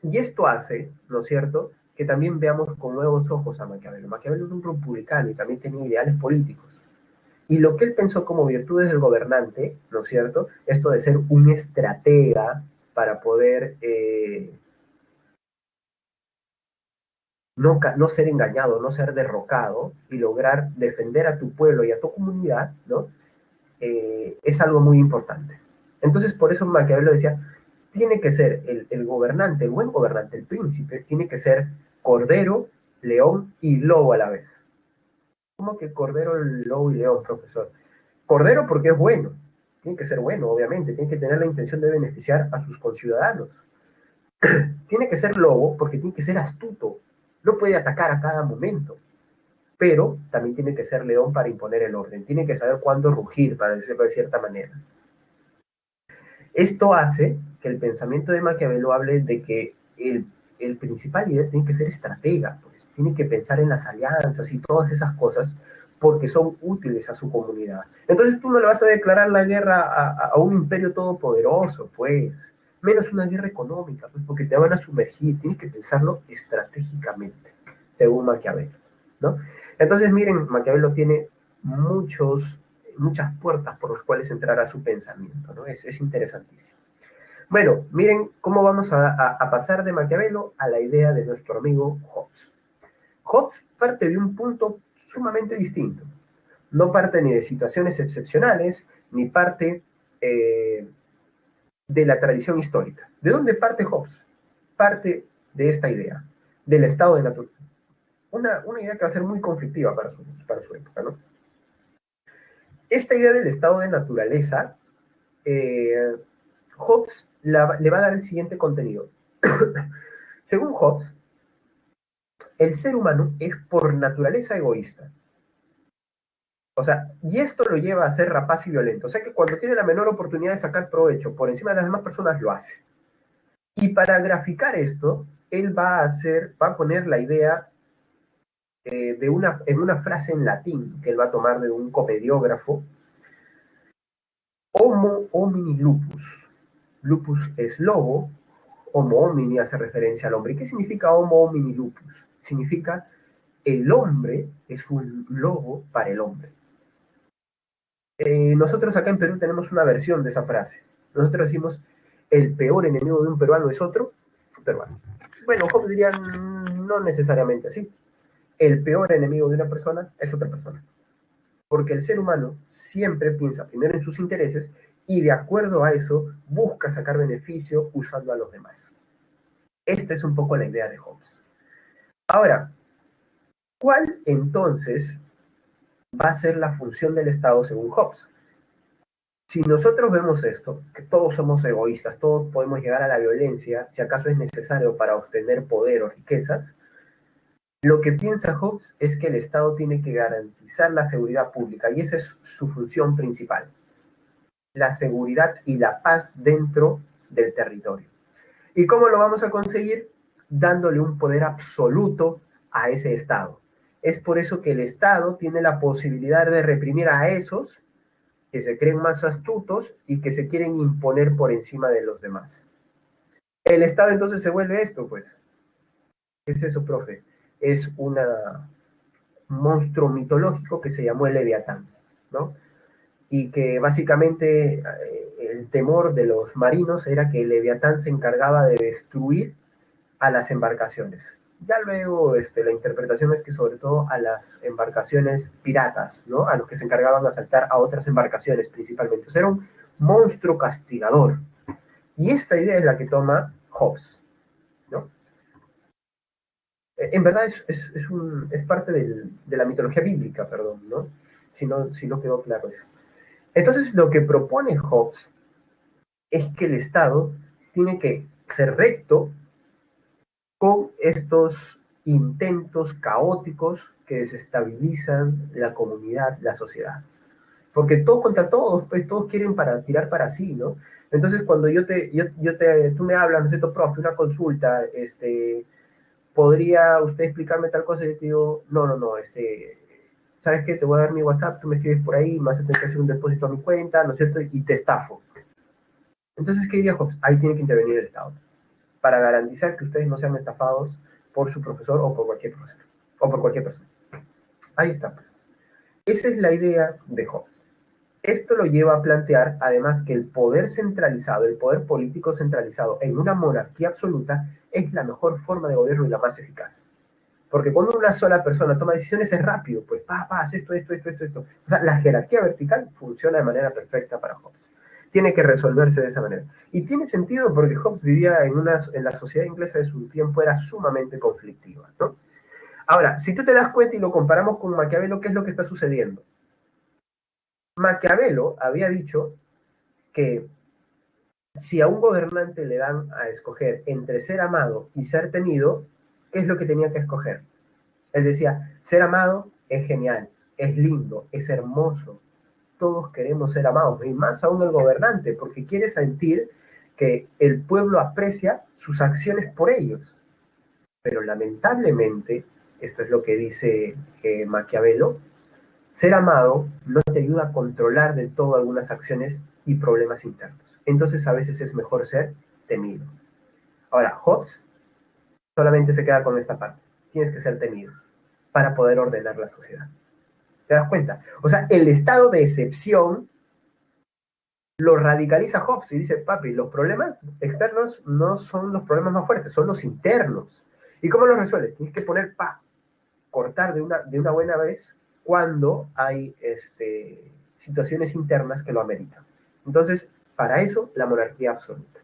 Y esto hace, ¿no es cierto?, que también veamos con nuevos ojos a Maquiavelo. Maquiavelo era un republicano y también tenía ideales políticos. Y lo que él pensó como virtudes del gobernante, ¿no es cierto?, esto de ser un estratega para poder no ser engañado, no ser derrocado y lograr defender a tu pueblo y a tu comunidad, ¿no? Es algo muy importante. Entonces, por eso Maquiavelo decía, tiene que ser el gobernante, el buen gobernante, el príncipe, tiene que ser cordero, león y lobo a la vez. ¿Cómo que cordero, lobo y león, profesor? Cordero porque es bueno, tiene que ser bueno, obviamente, tiene que tener la intención de beneficiar a sus conciudadanos. Tiene que ser lobo porque tiene que ser astuto, no puede atacar a cada momento, pero también tiene que ser león para imponer el orden, tiene que saber cuándo rugir, para decirlo de cierta manera. Esto hace que el pensamiento de Maquiavelo hable de que el principal líder tiene que ser estratega, pues, tiene que pensar en las alianzas y todas esas cosas porque son útiles a su comunidad. Entonces tú no le vas a declarar la guerra a un imperio todopoderoso, pues, menos una guerra económica, pues, porque te van a sumergir, tienes que pensarlo estratégicamente, según Maquiavelo, ¿no? Entonces, miren, Maquiavelo tiene muchas puertas por las cuales entrar a su pensamiento, ¿no? Es interesantísimo. Bueno, miren cómo vamos a pasar de Maquiavelo a la idea de nuestro amigo Hobbes. Hobbes parte de un punto sumamente distinto. No parte ni de situaciones excepcionales, ni parte de la tradición histórica. ¿De dónde parte Hobbes? Parte de esta idea, del estado de naturaleza. Una idea que va a ser muy conflictiva para su época, ¿no? Esta idea del estado de naturaleza, Hobbes le va a dar el siguiente contenido. Según Hobbes, el ser humano es por naturaleza egoísta. O sea, y esto lo lleva a ser rapaz y violento. O sea que cuando tiene la menor oportunidad de sacar provecho por encima de las demás personas, lo hace. Y para graficar esto, él va a poner la idea en una frase en latín que él va a tomar de un comediógrafo: Homo homini lupus. Lupus es lobo, Homo homini hace referencia al hombre. ¿Y qué significa Homo homini lupus? Significa el hombre es un lobo para el hombre. Nosotros acá en Perú tenemos una versión de esa frase. Nosotros decimos, el peor enemigo de un peruano es otro peruano. Bueno, Hobbes diría, no necesariamente así. El peor enemigo de una persona es otra persona. Porque el ser humano siempre piensa primero en sus intereses y de acuerdo a eso busca sacar beneficio usando a los demás. Esta es un poco la idea de Hobbes. Ahora, ¿cuál entonces va a ser la función del Estado según Hobbes? Si nosotros vemos esto, que todos somos egoístas, todos podemos llegar a la violencia, si acaso es necesario para obtener poder o riquezas, lo que piensa Hobbes es que el Estado tiene que garantizar la seguridad pública y esa es su función principal, la seguridad y la paz dentro del territorio. ¿Y cómo lo vamos a conseguir? Dándole un poder absoluto a ese Estado. Es por eso que el Estado tiene la posibilidad de reprimir a esos que se creen más astutos y que se quieren imponer por encima de los demás. El Estado entonces se vuelve esto, pues. ¿Qué es eso, profe? Es un monstruo mitológico que se llamó el Leviatán, ¿no? Y que básicamente el temor de los marinos era que el Leviatán se encargaba de destruir a las embarcaciones. Ya luego la interpretación es que sobre todo a las embarcaciones piratas, ¿no? A los que se encargaban de asaltar a otras embarcaciones principalmente. O sea, era un monstruo castigador. Y esta idea es la que toma Hobbes, ¿no? En verdad es parte de la mitología bíblica, perdón, ¿no? Si no quedó claro eso. Entonces lo que propone Hobbes es que el Estado tiene que ser recto con estos intentos caóticos que desestabilizan la comunidad, la sociedad. Porque todos contra todos, pues todos quieren tirar para sí, ¿no? Entonces cuando tú me hablas, ¿no es cierto, profe, una consulta, ¿podría usted explicarme tal cosa? Y yo te digo, no, ¿sabes qué? Te voy a dar mi WhatsApp, tú me escribes por ahí, me vas a tener que hacer un depósito a mi cuenta, ¿no es cierto? Y te estafo. Entonces, ¿qué diría Hobbes? Ahí tiene que intervenir el Estado para garantizar que ustedes no sean estafados por su profesor o por cualquier profesor o por cualquier persona. Ahí está, pues. Esa es la idea de Hobbes. Esto lo lleva a plantear, además, que el poder centralizado, el poder político centralizado en una monarquía absoluta es la mejor forma de gobierno y la más eficaz. Porque cuando una sola persona toma decisiones es rápido, pues, haz esto. O sea, la jerarquía vertical funciona de manera perfecta para Hobbes. Tiene que resolverse de esa manera. Y tiene sentido porque Hobbes vivía en la sociedad inglesa de su tiempo, era sumamente conflictiva, ¿no? Ahora, si tú te das cuenta y lo comparamos con Maquiavelo, ¿qué es lo que está sucediendo? Maquiavelo había dicho que si a un gobernante le dan a escoger entre ser amado y ser temido, ¿qué es lo que tenía que escoger? Él decía, ser amado es genial, es lindo, es hermoso. Todos queremos ser amados, y más aún el gobernante, porque quiere sentir que el pueblo aprecia sus acciones por ellos. Pero lamentablemente, esto es lo que dice Maquiavelo, ser amado no te ayuda a controlar del todo algunas acciones y problemas internos. Entonces a veces es mejor ser temido. Ahora, Hobbes solamente se queda con esta parte. Tienes que ser temido para poder ordenar la sociedad. ¿Te das cuenta? O sea, el estado de excepción lo radicaliza Hobbes y dice, papi, los problemas externos no son los problemas más fuertes, son los internos. ¿Y cómo los resuelves? Tienes que poner cortar de una buena vez cuando hay situaciones internas que lo ameritan. Entonces, para eso, la monarquía absoluta.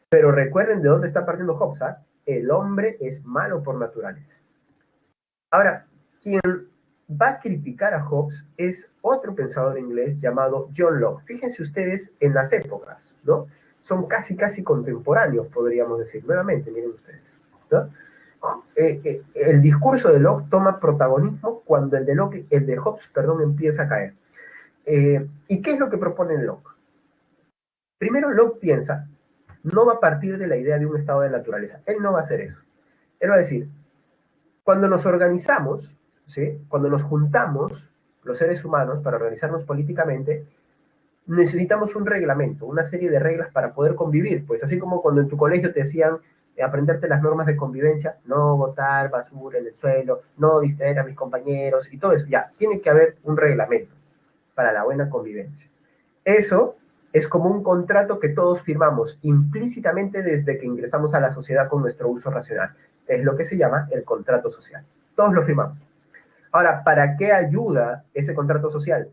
Pero recuerden de dónde está partiendo Hobbes, ¿eh? El hombre es malo por naturaleza. Ahora, quien va a criticar a Hobbes es otro pensador inglés llamado John Locke. Fíjense ustedes en las épocas, ¿no? Son casi contemporáneos, podríamos decir. Nuevamente, miren ustedes, ¿no? El discurso de Locke toma protagonismo cuando el de Hobbes, perdón, empieza a caer. ¿Y qué es lo que propone Locke? Primero, Locke piensa, no va a partir de la idea de un estado de naturaleza. Él no va a hacer eso. Él va a decir, cuando nos organizamos, ¿sí? Cuando nos juntamos, los seres humanos, para organizarnos políticamente, necesitamos un reglamento, una serie de reglas para poder convivir. Pues así como cuando en tu colegio te decían aprenderte las normas de convivencia, no botar basura en el suelo, no distraer a mis compañeros y todo eso. Ya, tiene que haber un reglamento para la buena convivencia. Eso es como un contrato que todos firmamos implícitamente desde que ingresamos a la sociedad con nuestro uso racional. Es lo que se llama el contrato social. Todos lo firmamos. Ahora, ¿para qué ayuda ese contrato social?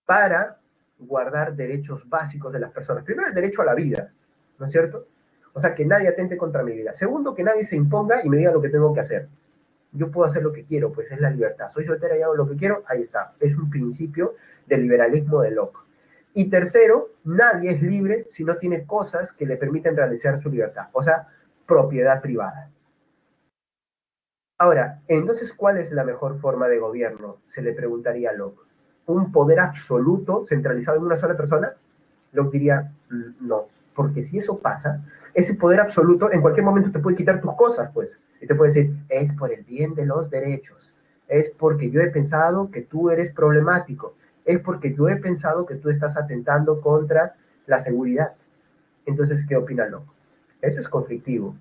Para guardar derechos básicos de las personas. Primero, el derecho a la vida, ¿no es cierto? O sea, que nadie atente contra mi vida. Segundo, que nadie se imponga y me diga lo que tengo que hacer. Yo puedo hacer lo que quiero, pues es la libertad. Soy soltera y hago lo que quiero, ahí está. Es un principio del liberalismo de Locke. Y tercero, nadie es libre si no tiene cosas que le permiten realizar su libertad. O sea, propiedad privada. Ahora, entonces, ¿cuál es la mejor forma de gobierno? Se le preguntaría a Locke. ¿Un poder absoluto centralizado en una sola persona? Locke diría, no, porque si eso pasa, ese poder absoluto en cualquier momento te puede quitar tus cosas, pues, y te puede decir, es por el bien de los derechos, es porque yo he pensado que tú eres problemático, es porque yo he pensado que tú estás atentando contra la seguridad. Entonces, ¿qué opina Locke? Eso es conflictivo,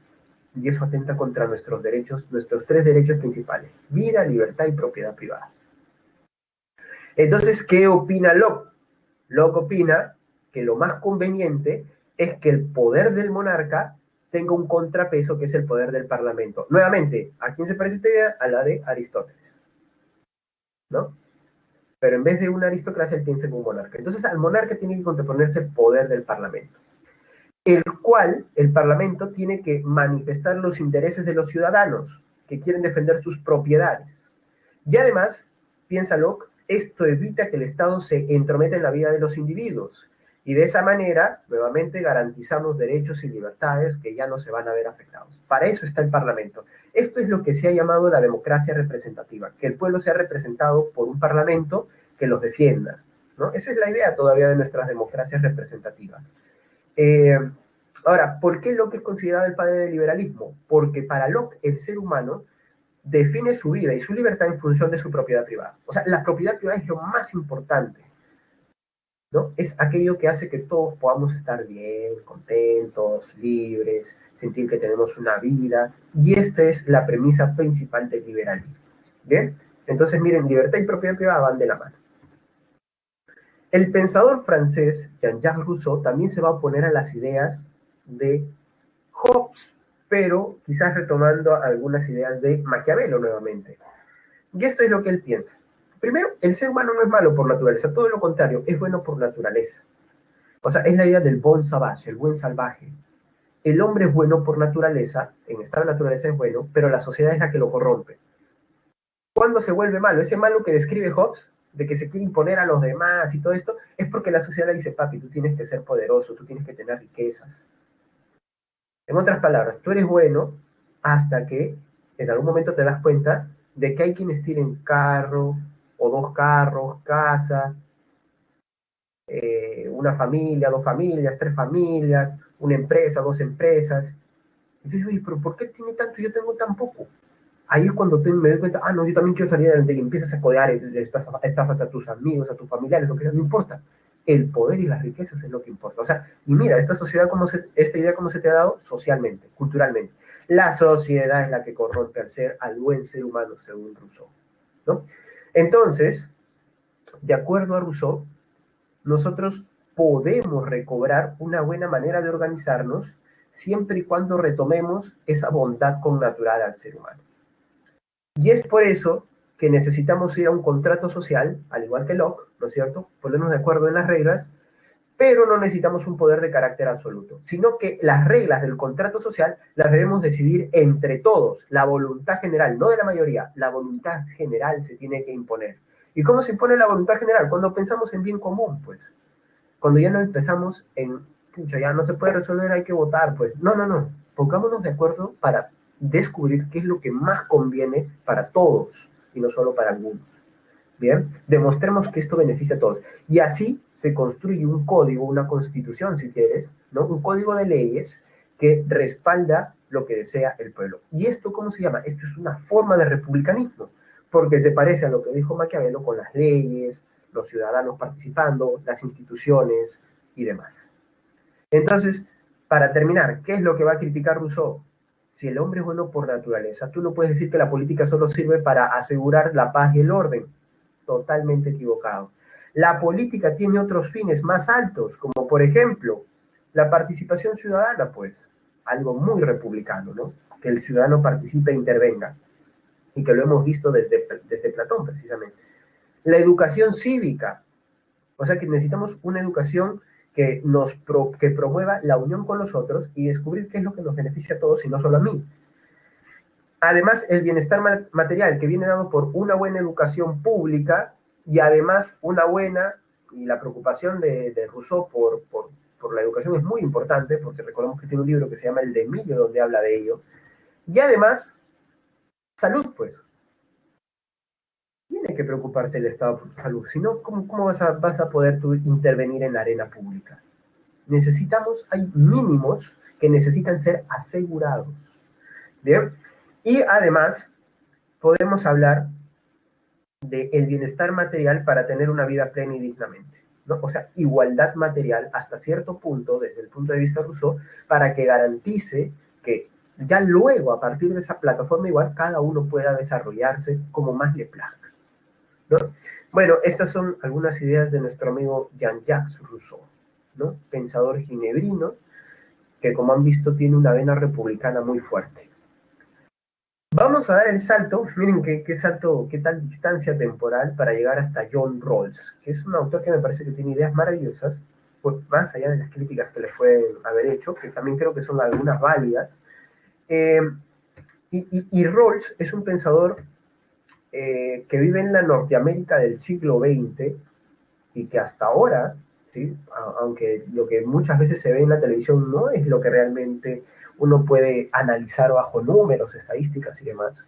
y eso atenta contra nuestros derechos, nuestros tres derechos principales, vida, libertad y propiedad privada. Entonces, ¿qué opina Locke? Locke opina que lo más conveniente es que el poder del monarca tenga un contrapeso que es el poder del parlamento. Nuevamente, ¿a quién se parece esta idea? A la de Aristóteles, ¿no? Pero en vez de una aristocracia, él piensa en un monarca. Entonces, al monarca tiene que contraponerse el poder del parlamento, el cual el parlamento tiene que manifestar los intereses de los ciudadanos que quieren defender sus propiedades. Y además, piensa Locke, esto evita que el Estado se entrometa en la vida de los individuos. Y de esa manera, nuevamente, garantizamos derechos y libertades que ya no se van a ver afectados. Para eso está el Parlamento. Esto es lo que se ha llamado la democracia representativa, que el pueblo sea representado por un Parlamento que los defienda, ¿no? Esa es la idea todavía de nuestras democracias representativas. Ahora, ¿por qué Locke es considerado el padre del liberalismo? Porque para Locke el ser humano define su vida y su libertad en función de su propiedad privada. O sea, la propiedad privada es lo más importante, ¿no? Es aquello que hace que todos podamos estar bien, contentos, libres, sentir que tenemos una vida, y esta es la premisa principal del liberalismo. ¿Bien? Entonces, miren, libertad y propiedad privada van de la mano. El pensador francés Jean-Jacques Rousseau también se va a oponer a las ideas de Hobbes, pero quizás retomando algunas ideas de Maquiavelo nuevamente. Y esto es lo que él piensa. Primero, el ser humano no es malo por naturaleza, todo lo contrario, es bueno por naturaleza. O sea, es la idea del bon sauvage, el buen salvaje. El hombre es bueno por naturaleza, en estado de naturaleza es bueno, pero la sociedad es la que lo corrompe. ¿Cuándo se vuelve malo? Ese malo que describe Hobbes, de que se quiere imponer a los demás y todo esto, es porque la sociedad le dice, papi, tú tienes que ser poderoso, tú tienes que tener riquezas. En otras palabras, tú eres bueno hasta que en algún momento te das cuenta de que hay quienes tienen carro o dos carros, casa, una familia, dos familias, tres familias, una empresa, dos empresas. Entonces, oye, pero ¿por qué tiene tanto y yo tengo tan poco? Ahí es cuando me doy cuenta, no, yo también quiero salir adelante y empiezas a codear, estafas a tus amigos, a tus familiares, lo que sea, no importa. El poder y las riquezas es lo que importa. O sea, y mira, esta idea cómo se te ha dado socialmente, culturalmente. La sociedad es la que corrompe al buen ser humano, según Rousseau, ¿no? Entonces, de acuerdo a Rousseau, nosotros podemos recobrar una buena manera de organizarnos siempre y cuando retomemos esa bondad connatural al ser humano. Y es por eso que necesitamos ir a un contrato social, al igual que Locke, ¿no es cierto? Ponernos de acuerdo en las reglas, pero no necesitamos un poder de carácter absoluto, sino que las reglas del contrato social las debemos decidir entre todos, la voluntad general, no de la mayoría, la voluntad general se tiene que imponer. ¿Y cómo se impone la voluntad general? Cuando pensamos en bien común, pues. Cuando ya no empezamos en, pucha, ya no se puede resolver, hay que votar, pues. No, no, no. Pongámonos de acuerdo para descubrir qué es lo que más conviene para todos y no solo para algunos. Bien, demostremos que esto beneficia a todos. Y así se construye un código, una constitución, si quieres, ¿no? Un código de leyes que respalda lo que desea el pueblo. ¿Y esto cómo se llama? Esto es una forma de republicanismo, porque se parece a lo que dijo Maquiavelo con las leyes, los ciudadanos participando, las instituciones y demás. Entonces, para terminar, ¿qué es lo que va a criticar Rousseau? Si el hombre es bueno por naturaleza, tú no puedes decir que la política solo sirve para asegurar la paz y el orden. Totalmente equivocado. La política tiene otros fines más altos, como por ejemplo la participación ciudadana, pues, algo muy republicano, ¿no? Que el ciudadano participe e intervenga, y que lo hemos visto desde Platón, precisamente. La educación cívica, o sea que necesitamos una educación que promueva la unión con los otros y descubrir qué es lo que nos beneficia a todos y no solo a mí. Además, el bienestar material que viene dado por una buena educación pública y además una buena, y la preocupación de Rousseau por la educación es muy importante, porque recordemos que tiene un libro que se llama El de Emilio, donde habla de ello. Y además, salud, pues. Tiene que preocuparse el Estado por salud, si no, ¿cómo vas a poder tú intervenir en la arena pública? Hay mínimos que necesitan ser asegurados. ¿Bien? Y además, podemos hablar del bienestar material para tener una vida plena y dignamente, ¿no? O sea, igualdad material hasta cierto punto, desde el punto de vista Rousseau, para que garantice que ya luego, a partir de esa plataforma igual, cada uno pueda desarrollarse como más le plazca, ¿no? Bueno, estas son algunas ideas de nuestro amigo Jean-Jacques Rousseau, ¿no? Pensador ginebrino, que como han visto tiene una vena republicana muy fuerte. Vamos a dar el salto, miren qué salto, qué tal distancia temporal para llegar hasta John Rawls, que es un autor que me parece que tiene ideas maravillosas, pues, más allá de las críticas que les pueden haber hecho, que también creo que son algunas válidas. Y Rawls es un pensador que vive en la Norteamérica del siglo XX y que hasta ahora, ¿sí? Aunque lo que muchas veces se ve en la televisión no es lo que realmente uno puede analizar bajo números, estadísticas y demás,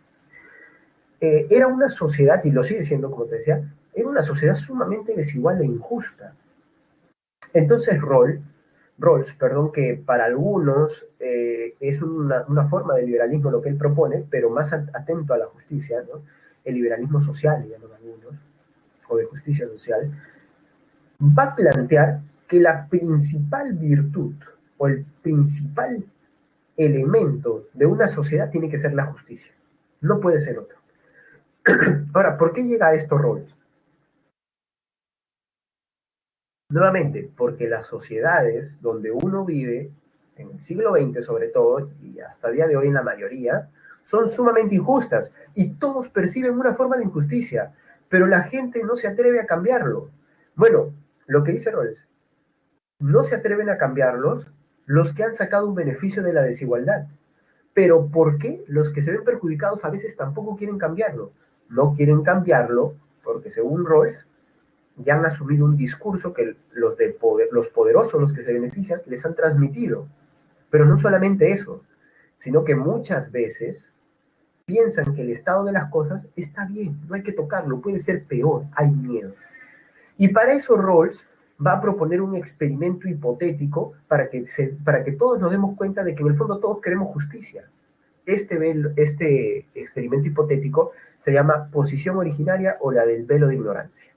era una sociedad, y lo sigue siendo, como te decía, era una sociedad sumamente desigual e injusta. Entonces Rawls, que para algunos es una forma de liberalismo lo que él propone, pero más atento a la justicia, ¿no? El liberalismo social, llaman algunos, o de justicia social, va a plantear que la principal virtud o el principal elemento de una sociedad tiene que ser la justicia, no puede ser otro. Ahora, ¿por qué llega a esto Rawls? Nuevamente, porque las sociedades donde uno vive, en el siglo XX sobre todo, y hasta el día de hoy en la mayoría, son sumamente injustas y todos perciben una forma de injusticia, pero la gente no se atreve a cambiarlo. Bueno, lo que dice Rawls, no se atreven a cambiarlos los que han sacado un beneficio de la desigualdad. Pero ¿por qué los que se ven perjudicados a veces tampoco quieren cambiarlo? no quieren cambiarlo porque según Rawls ya han asumido un discurso que los poderosos, los que se benefician, les han transmitido. Pero no solamente eso, sino que muchas veces piensan que el estado de las cosas está bien, no hay que tocarlo, puede ser peor, hay miedo. Y para eso Rawls va a proponer un experimento hipotético para que todos nos demos cuenta de que en el fondo todos queremos justicia. Este experimento hipotético se llama posición originaria o la del velo de ignorancia.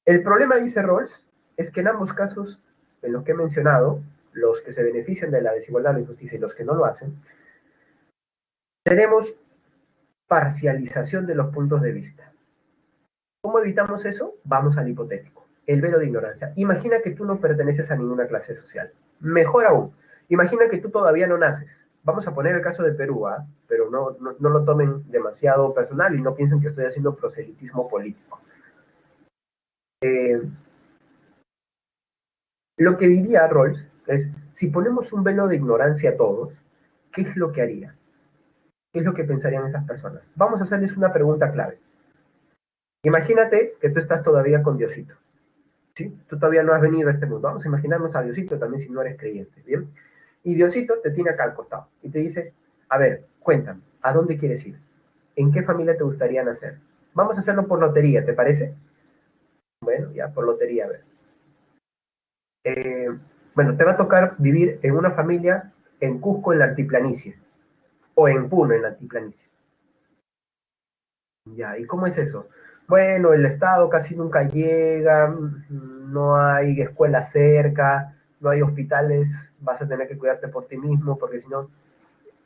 El problema, dice Rawls, es que en ambos casos, en los que he mencionado, los que se benefician de la desigualdad, la injusticia y los que no lo hacen, tenemos parcialización de los puntos de vista. ¿Cómo evitamos eso? Vamos al hipotético, el velo de ignorancia. Imagina que tú no perteneces a ninguna clase social. Mejor aún, imagina que tú todavía no naces. Vamos a poner el caso de Perú, pero no lo tomen demasiado personal y no piensen que estoy haciendo proselitismo político. Lo que diría Rawls es, si ponemos un velo de ignorancia a todos, ¿qué es lo que haría? ¿Qué es lo que pensarían esas personas? Vamos a hacerles una pregunta clave. Imagínate que tú estás todavía con Diosito, ¿sí? Tú todavía no has venido a este mundo. Vamos a imaginarnos a Diosito también si no eres creyente, ¿bien? Y Diosito te tiene acá al costado y te dice, a ver, cuéntame, ¿a dónde quieres ir? ¿En qué familia te gustaría nacer? Vamos a hacerlo por lotería, ¿te parece? Bueno, ya, por lotería, a ver. Bueno, te va a tocar vivir en una familia en Cusco, en la altiplanicie, o en Puno, en la altiplanicie. Ya, ¿y cómo es eso? Bueno, el Estado casi nunca llega, no hay escuela cerca, no hay hospitales, vas a tener que cuidarte por ti mismo, porque si no...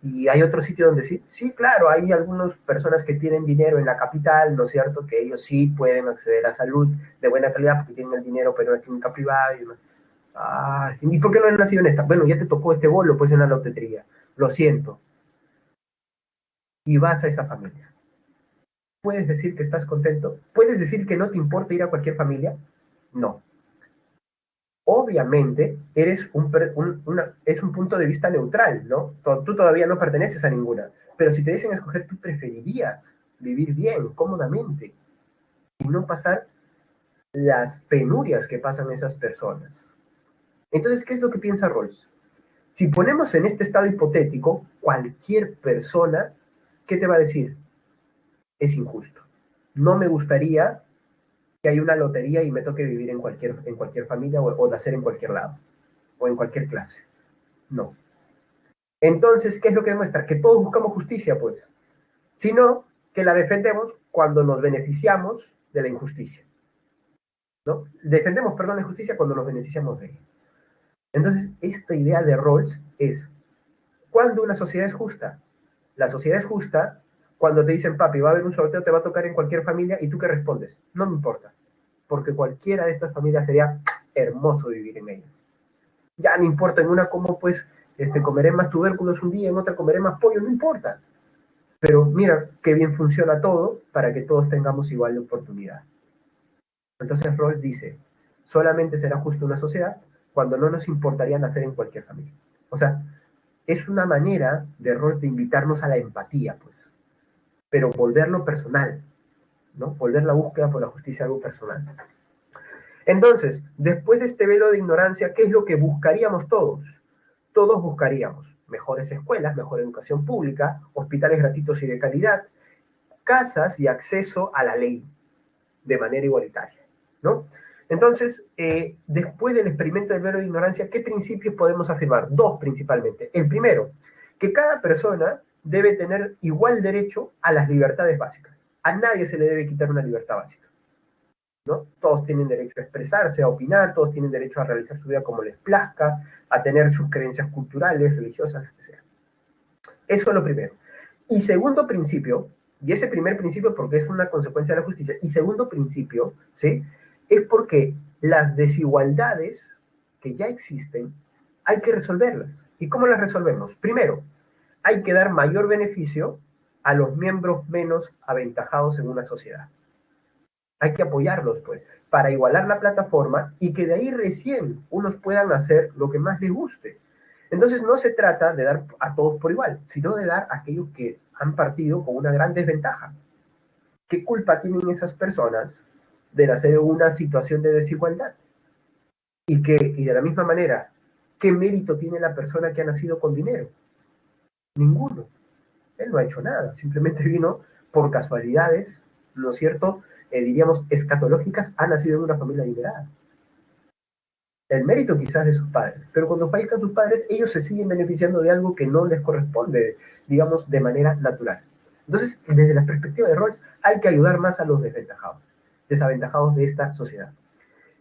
Y hay otro sitio donde sí, sí, claro, hay algunas personas que tienen dinero en la capital, ¿no es cierto? Que ellos sí pueden acceder a salud de buena calidad porque tienen el dinero, pero en la clínica privada y demás. Ah, ¿y por qué no has nacido en esta? Bueno, ya te tocó este bolo, pues en la lotería. Lo siento. Y vas a esa familia. ¿Puedes decir que estás contento? ¿Puedes decir que no te importa ir a cualquier familia? No. Obviamente, es un punto de vista neutral, ¿no? Tú todavía no perteneces a ninguna. Pero si te dicen escoger, tú preferirías vivir bien, cómodamente, y no pasar las penurias que pasan esas personas. Entonces, ¿qué es lo que piensa Rawls? Si ponemos en este estado hipotético, cualquier persona, ¿qué te va a decir? Es injusto. No me gustaría que haya una lotería y me toque vivir en cualquier familia o nacer en cualquier lado o en cualquier clase. No. Entonces, ¿qué es lo que demuestra? Que todos buscamos justicia, pues. Sino que la defendemos cuando nos beneficiamos de la injusticia. ¿No? Defendemos, perdón, la injusticia cuando nos beneficiamos de ella. Entonces, esta idea de Rawls es, ¿cuándo una sociedad es justa? La sociedad es justa cuando te dicen, papi, va a haber un sorteo, te va a tocar en cualquier familia, ¿y tú qué respondes? No me importa, porque cualquiera de estas familias sería hermoso vivir en ellas. Ya no importa, en una como pues comeré más tubérculos un día, en otra comeré más pollo, no importa. Pero mira qué bien funciona todo para que todos tengamos igual de oportunidad. Entonces Rawls dice, solamente será justo una sociedad cuando no nos importaría nacer en cualquier familia. O sea, es una manera de Rawls de invitarnos a la empatía, pues, pero volverlo personal, ¿no? Volver la búsqueda por la justicia algo personal. Entonces, después de este velo de ignorancia, ¿qué es lo que buscaríamos todos? Todos buscaríamos mejores escuelas, mejor educación pública, hospitales gratuitos y de calidad, casas y acceso a la ley de manera igualitaria, ¿no? Entonces, después del experimento del velo de ignorancia, ¿qué principios podemos afirmar? Dos principalmente. El primero, que cada persona debe tener igual derecho a las libertades básicas. A nadie se le debe quitar una libertad básica, ¿no? Todos tienen derecho a expresarse, a opinar, todos tienen derecho a realizar su vida como les plazca, a tener sus creencias culturales, religiosas, lo que sea. Eso es lo primero. Y segundo principio, y ese primer principio porque es una consecuencia de la justicia, y segundo principio, ¿sí? Es porque las desigualdades que ya existen hay que resolverlas. ¿Y cómo las resolvemos? Primero, hay que dar mayor beneficio a los miembros menos aventajados en una sociedad. Hay que apoyarlos, pues, para igualar la plataforma y que de ahí recién unos puedan hacer lo que más les guste. Entonces no se trata de dar a todos por igual, sino de dar a aquellos que han partido con una gran desventaja. ¿qué culpa tienen esas personas de nacer en una situación de desigualdad? Y de la misma manera, ¿qué mérito tiene la persona que ha nacido con dinero? Ninguno. Él no ha hecho nada, simplemente vino por casualidades, ¿no es cierto? Diríamos, escatológicas, ha nacido en una familia adinerada. El mérito quizás de sus padres, pero cuando fallezcan sus padres, ellos se siguen beneficiando de algo que no les corresponde, digamos, de manera natural. Entonces, desde la perspectiva de Rawls, hay que ayudar más a los desaventajados de esta sociedad.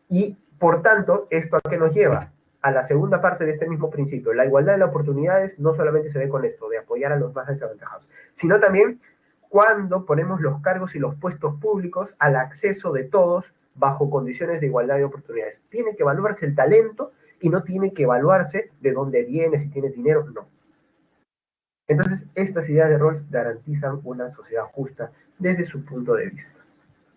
Y, por tanto, ¿esto a qué nos lleva? A la segunda parte de este mismo principio. La igualdad de las oportunidades no solamente se ve con esto, de apoyar a los más desaventajados, sino también cuando ponemos los cargos y los puestos públicos al acceso de todos bajo condiciones de igualdad de oportunidades. Tiene que evaluarse el talento y no tiene que evaluarse de dónde vienes, si tienes dinero, no. Entonces, estas ideas de Rawls garantizan una sociedad justa desde su punto de vista.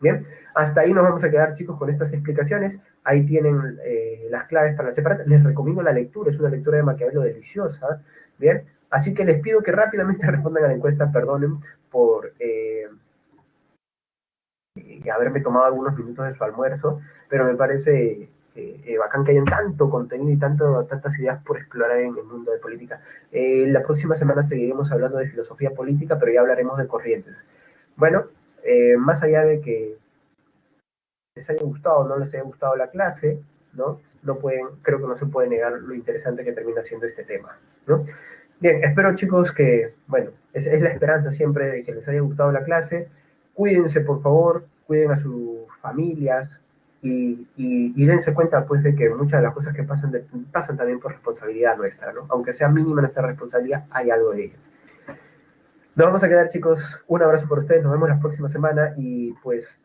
Bien, hasta ahí nos vamos a quedar, chicos, con estas explicaciones. Ahí tienen las claves para la separata. Les recomiendo la lectura, es una lectura de Maquiavelo deliciosa. Bien, así que les pido que rápidamente respondan a la encuesta. Perdonen por haberme tomado algunos minutos de su almuerzo, pero me parece bacán que hayan tanto contenido y tantas ideas por explorar en el mundo de política. La próxima semana seguiremos hablando de filosofía política, pero ya hablaremos de corrientes. Bueno, más allá de que les haya gustado o no les haya gustado la clase, ¿no? Creo que no se puede negar lo interesante que termina siendo este tema, ¿no? Bien, espero, chicos, que, bueno, es la esperanza siempre de que les haya gustado la clase. Cuídense, por favor, cuiden a sus familias y dense cuenta, pues, de que muchas de las cosas que pasan también por responsabilidad nuestra, ¿no? Aunque sea mínima nuestra responsabilidad, hay algo de ello. Nos vamos a quedar, chicos. Un abrazo por ustedes. Nos vemos la próxima semana y, pues,